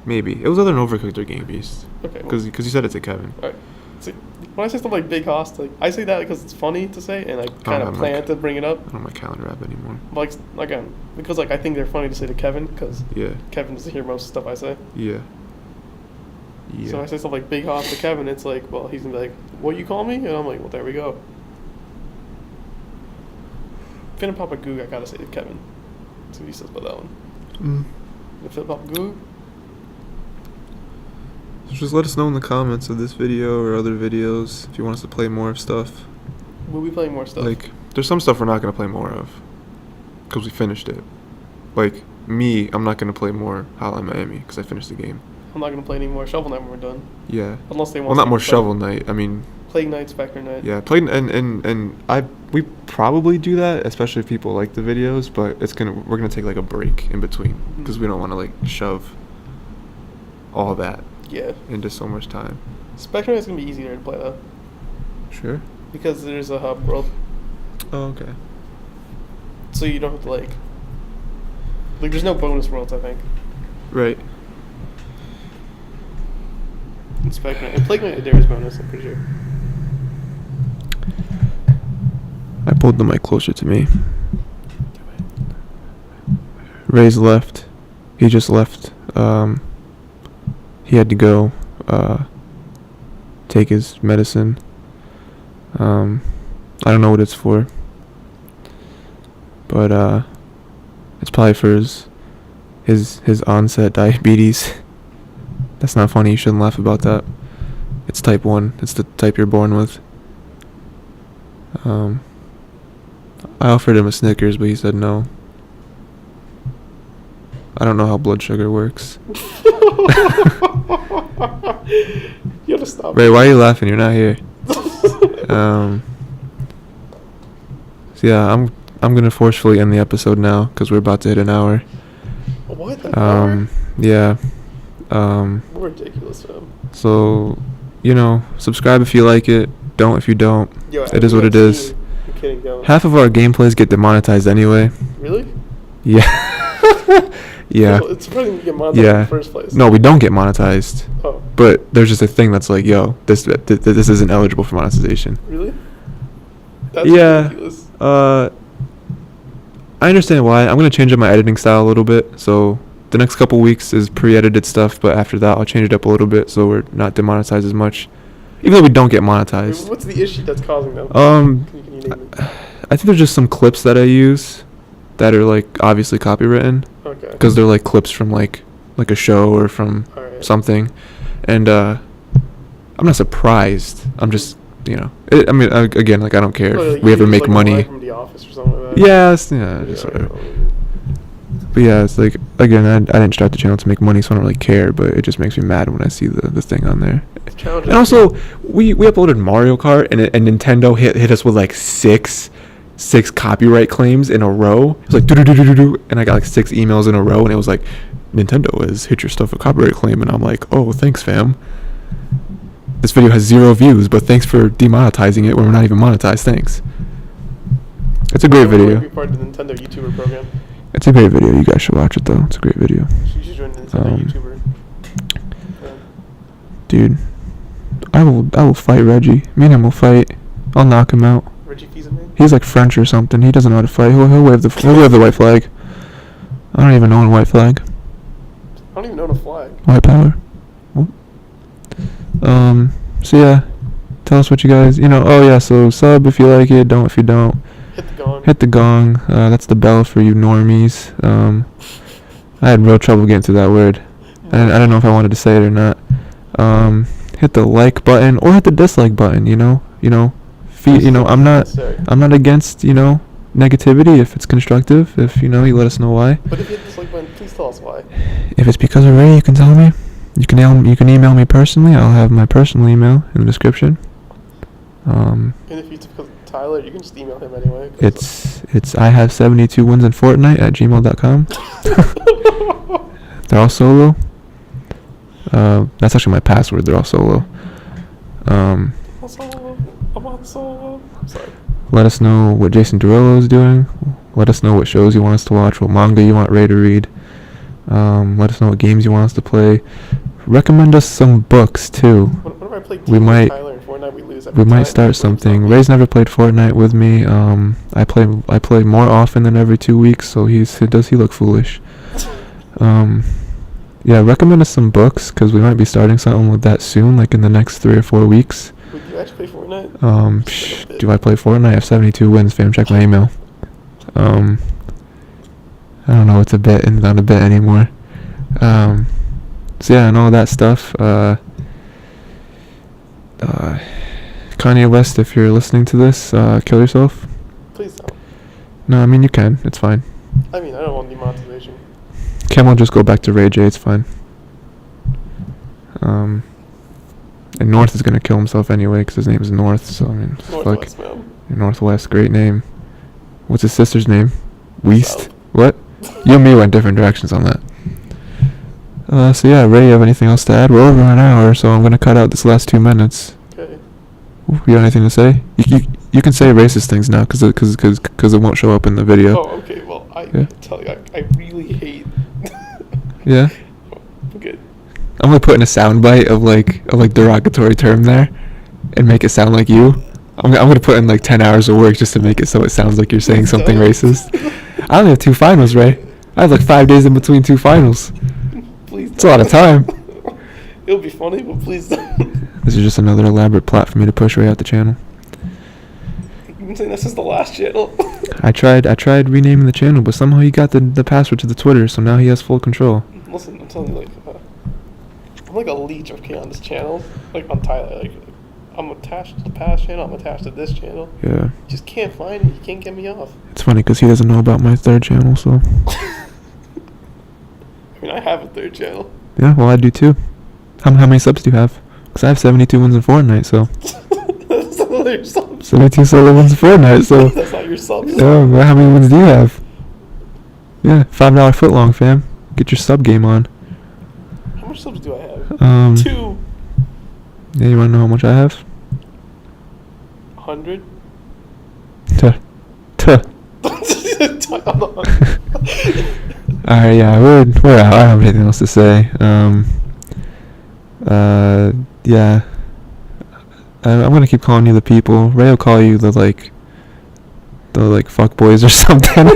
Speaker 1: Maybe it was either an overcooked or Game Beast.
Speaker 2: Okay. Well,
Speaker 1: Because you said it to Kevin.
Speaker 2: all right. See, when I say stuff like big hoss, like I say that because it's funny to say, and I kind of
Speaker 1: have
Speaker 2: plan
Speaker 1: my-
Speaker 2: to bring it up.
Speaker 1: I don't have my calendar app anymore.
Speaker 2: Like again, because like I think they're funny to say to Kevin because
Speaker 1: Yeah.
Speaker 2: Kevin doesn't hear most of the stuff I say.
Speaker 1: Yeah. Yeah.
Speaker 2: So I say stuff like big hoss to Kevin, it's like, well, he's gonna be like, "What you call me?" And I'm like, "Well, there we go." Finna pop a goog, I gotta say to Kevin. See what he says about that one.
Speaker 1: Mm.
Speaker 2: The finna pop a goog.
Speaker 1: So just let us know in the comments of this video or other videos if you want us to play more of stuff.
Speaker 2: We'll be playing more stuff.
Speaker 1: Like, there's some stuff we're not gonna play more of because we finished it. Like me, I'm not gonna play more Hotline Miami because I finished the game.
Speaker 2: I'm not gonna play any more Shovel Knight when we're done.
Speaker 1: Yeah.
Speaker 2: Unless they want.
Speaker 1: Well, not
Speaker 2: me
Speaker 1: more
Speaker 2: to play
Speaker 1: Shovel Knight. I mean,
Speaker 2: Plague Knight, Spectre Knight.
Speaker 1: yeah, played and we probably do that, especially if people like the videos. But we're gonna take like a break in between because we don't want to like shove all that
Speaker 2: Yeah.
Speaker 1: into so much time.
Speaker 2: Spectre Knight's gonna be easier to play though,
Speaker 1: Sure.
Speaker 2: because there's a hub world,
Speaker 1: Oh, okay.
Speaker 2: so you don't have to like there's no bonus worlds, I think.
Speaker 1: Right.
Speaker 2: In Spectre Knight. In Plague Knight there is bonus, I'm pretty sure.
Speaker 1: I pulled the mic closer to me. Ray's left. He just left. He had to go take his medicine. I don't know what it's for. But it's probably for his onset diabetes. That's not funny. You shouldn't laugh about that. It's type 1. It's the type you're born with. I offered him a Snickers, but he said no. I don't know how blood sugar works.
Speaker 2: You gotta stop.
Speaker 1: Ray, why are you laughing? You're not here. So yeah, I'm gonna forcefully end the episode now because we're about to hit an hour.
Speaker 2: What? An hour?
Speaker 1: Yeah.
Speaker 2: We're ridiculous, fam.
Speaker 1: So, subscribe if you like it. Don't if you don't.
Speaker 2: Yo,
Speaker 1: It is what it is.
Speaker 2: I'm kidding, don't.
Speaker 1: Half of our gameplays get demonetized anyway.
Speaker 2: Really?
Speaker 1: Yeah. Yeah.
Speaker 2: Well, it's surprising you get monetized
Speaker 1: Yeah.
Speaker 2: in the first place.
Speaker 1: No, we don't get monetized.
Speaker 2: Oh,
Speaker 1: But there's just a thing that's like, yo, this isn't eligible for monetization.
Speaker 2: really? That's
Speaker 1: Yeah.
Speaker 2: ridiculous.
Speaker 1: I understand why. I'm gonna change up my editing style a little bit. So the next couple weeks is pre-edited stuff, but after that I'll change it up a little bit so we're not demonetized as much. Even though we don't get monetized.
Speaker 2: What's the issue that's causing them? Can you name it?
Speaker 1: I think there's just some clips that I use that are like obviously copywritten
Speaker 2: Okay.
Speaker 1: because they're like clips from like a show or from
Speaker 2: All right.
Speaker 1: something, and I'm not surprised. I'm just again, like I don't care
Speaker 2: Well,
Speaker 1: if
Speaker 2: like,
Speaker 1: we
Speaker 2: you
Speaker 1: ever
Speaker 2: use,
Speaker 1: make
Speaker 2: like, a
Speaker 1: money.
Speaker 2: line from The Office or something like that.
Speaker 1: Yes, yeah,
Speaker 2: Yeah,
Speaker 1: just
Speaker 2: I
Speaker 1: whatever.
Speaker 2: know.
Speaker 1: But yeah, it's like again, I didn't start the channel to make money, so I don't really care. But it just makes me mad when I see the thing on there.
Speaker 2: It's challenging.
Speaker 1: And also, we uploaded Mario Kart, and Nintendo hit us with like six copyright claims in a row. It was like do, and I got like 6 emails in a row, and it was like, Nintendo has hit your stuff a copyright claim, and I'm like, oh, thanks, fam. This video has 0 views, but thanks for demonetizing it when we're not even monetized. Thanks. It's a great
Speaker 2: I want to
Speaker 1: video.
Speaker 2: be part of the Nintendo YouTuber program.
Speaker 1: It's a great video. You guys should watch it though. It's a great video.
Speaker 2: You should join the Nintendo YouTuber. Yeah.
Speaker 1: Dude, I will fight Reggie. Me and him will fight. I'll knock him out. He's like French or something. He doesn't know how to fight. He'll wave the white flag. I don't even know a white flag.
Speaker 2: I don't even know the flag.
Speaker 1: White power. What? So yeah, tell us what you guys. Oh yeah. So sub if you like it. Don't if you don't.
Speaker 2: Hit the gong.
Speaker 1: Hit the gong. That's the bell for you normies. I had real trouble getting to that word. I don't know if I wanted to say it or not. Hit the like button or hit the dislike button. I'm not against negativity if it's constructive. If you let us know why.
Speaker 2: But if you hit the dislike button, please tell us why.
Speaker 1: If it's because of Ray, you can tell me. You can email me personally. I'll have my personal email in the description.
Speaker 2: And if it's because of Tyler, you can just email him anyway.
Speaker 1: It's I have 72 wins in Fortnite at gmail.com. They're all solo. That's actually my password. They're all solo.
Speaker 2: I'm on solo. Sorry.
Speaker 1: Let us know what Jason Derulo is doing. Let us know what shows you want us to watch, what manga you want Ray to read. Let us know what games you want us to play. Recommend us some books too.
Speaker 2: Whenever I play Tyler in Fortnite, we lose every
Speaker 1: We
Speaker 2: time.
Speaker 1: might start something. Ray's never played Fortnite with me. I play more often than every 2 weeks, so he look foolish. Yeah, recommend us some books because we might be starting something with that soon, like in the next 3 or 4 weeks.
Speaker 2: Would you actually play Fortnite?
Speaker 1: Do I play Fortnite? I have 72 wins, fam. Check my email. I don't know what's a bit and not a bit anymore. So yeah, and all that stuff. Kanye West, if you're listening to this, kill yourself.
Speaker 2: Please don't.
Speaker 1: No, I mean you can. It's fine.
Speaker 2: I mean, I don't want demonetization.
Speaker 1: Cam will just go back to Ray J. It's fine. And North is gonna kill himself anyway because his name is North. So I mean,
Speaker 2: Northwest, man.
Speaker 1: Northwest, great name. What's his sister's name? Weast.
Speaker 2: South.
Speaker 1: What? You and me went different directions on that. So yeah, Ray, you have anything else to add? We're over an hour, so I'm gonna cut out this last 2 minutes.
Speaker 2: Okay.
Speaker 1: You got anything to say? You can say racist things now because it won't show up in the video.
Speaker 2: Oh, okay. Well, I tell you, I really hate.
Speaker 1: Yeah.
Speaker 2: I'm good.
Speaker 1: I'm gonna put in a soundbite of like derogatory term there, and make it sound like you. I'm gonna put in like 10 hours of work just to make it so it sounds like you're saying something racist. I only have 2 finals, Ray. I have like 5 days in between 2 finals.
Speaker 2: Please.
Speaker 1: It's a lot of time.
Speaker 2: It'll be funny, but please don't.
Speaker 1: This is just another elaborate plot for me to push Ray out the channel.
Speaker 2: You've been saying this is the last channel.
Speaker 1: I tried renaming the channel, but somehow he got the password to the Twitter, so now he has full control.
Speaker 2: Listen, I'm telling you, I'm like a leech, okay, on this channel. Like, on Tyler, I'm attached to the past channel, I'm attached to this channel.
Speaker 1: Yeah.
Speaker 2: Just can't find me, you can't get me off.
Speaker 1: It's funny because he doesn't know about my 3rd channel, so.
Speaker 2: I mean, I have a 3rd channel.
Speaker 1: Yeah, well, I do too. How many subs do you have? Because I have 72 wins in Fortnite, so.
Speaker 2: That's not your subs.
Speaker 1: 72 solo wins in Fortnite, so.
Speaker 2: That's not your subs.
Speaker 1: Yeah, well, how many wins do you have? Yeah, $5 footlong, fam. Get your sub game on.
Speaker 2: How much subs do I have? 2.
Speaker 1: Yeah, you want to know how much I have?
Speaker 2: 100?
Speaker 1: Tuh. Alright, yeah, we're out. I don't have anything else to say. Yeah. I'm gonna keep calling you the people. Ray will call you the fuck boys or something.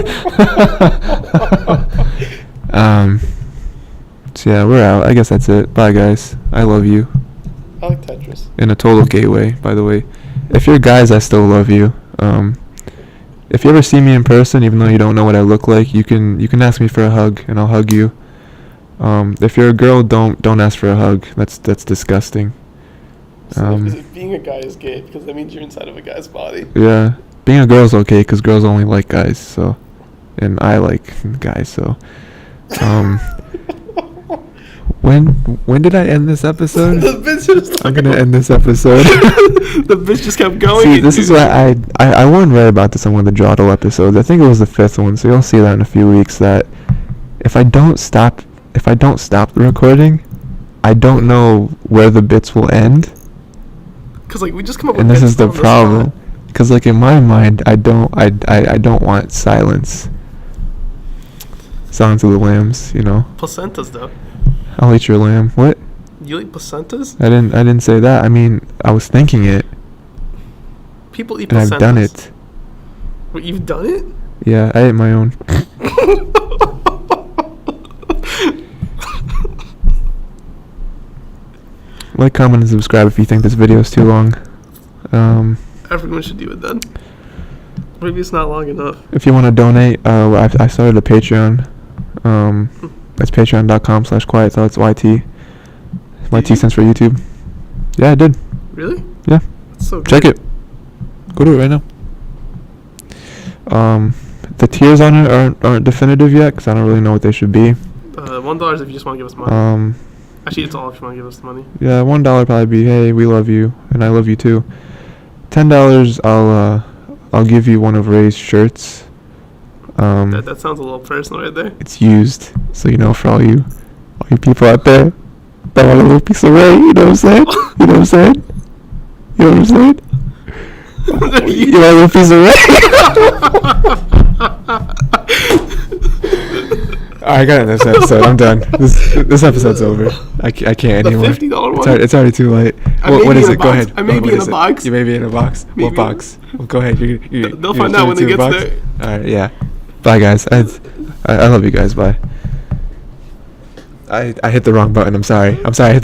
Speaker 1: So yeah, we're out. I guess that's it. Bye, guys. I love you.
Speaker 2: I like Tetris.
Speaker 1: In a total gay way, by the way. If you're guys, I still love you. If you ever see me in person, even though you don't know what I look like, you can ask me for a hug, and I'll hug you. If you're a girl, don't ask for a hug. That's disgusting.
Speaker 2: So being a guy is gay because that means you're inside of a guy's body.
Speaker 1: Yeah, being a girl's okay because girls only like guys. So, and I like guys. So, when did I end this episode?
Speaker 2: The bitch just
Speaker 1: I'm gonna end this episode.
Speaker 2: The bitch just kept going.
Speaker 1: See, this is why I warned Ray about this on one of the Jottle episodes. I think it was the 5th one, so you'll see that in a few weeks. That if I don't stop the recording, I don't know where the bits will end.
Speaker 2: Cause we just come up with.
Speaker 1: And this
Speaker 2: bits
Speaker 1: is the
Speaker 2: on
Speaker 1: problem. Cause in my mind, I don't want silence. Silence of the lambs,
Speaker 2: Placentas though.
Speaker 1: I'll eat your lamb. What?
Speaker 2: You eat placentas?
Speaker 1: I didn't say that. I mean, I was thinking it.
Speaker 2: People eat
Speaker 1: and
Speaker 2: placentas.
Speaker 1: I've done it.
Speaker 2: What, you've done it?
Speaker 1: Yeah, I ate my own. Like, comment, and subscribe if you think this video is too long.
Speaker 2: Everyone should do it then. Maybe it's not long enough.
Speaker 1: If you want to donate, I started a Patreon. That's patreon.com/quiet thoughts YT. YT stands for YouTube. Yeah, I did.
Speaker 2: Really?
Speaker 1: Yeah.
Speaker 2: That's so good.
Speaker 1: Check it. Go to it right now. The tiers on it aren't definitive yet because I don't really know what they should be.
Speaker 2: $1 is if you just want to give us money. Actually, it's all if you want to give us the money.
Speaker 1: Yeah, $1 probably be, hey, we love you and I love you too. $10, I'll give you one of Ray's shirts.
Speaker 2: That sounds a little personal right there.
Speaker 1: It's used, so for all you people out there that want a little piece of Ray, you know what I'm saying? You know what I'm saying? You know what I'm saying? You want a little piece of Ray? Alright, I got it this episode. I'm done. This episode's over. I can't anymore.
Speaker 2: The $50 one?
Speaker 1: It's already too late. What is it? Go ahead.
Speaker 2: I may be in a box.
Speaker 1: You may be in a box.
Speaker 2: Maybe.
Speaker 1: What box? Well, go ahead.
Speaker 2: They'll find out when they get there.
Speaker 1: Alright, yeah. Bye, guys. I love you guys. Bye. I hit the wrong button. I'm sorry. I hit the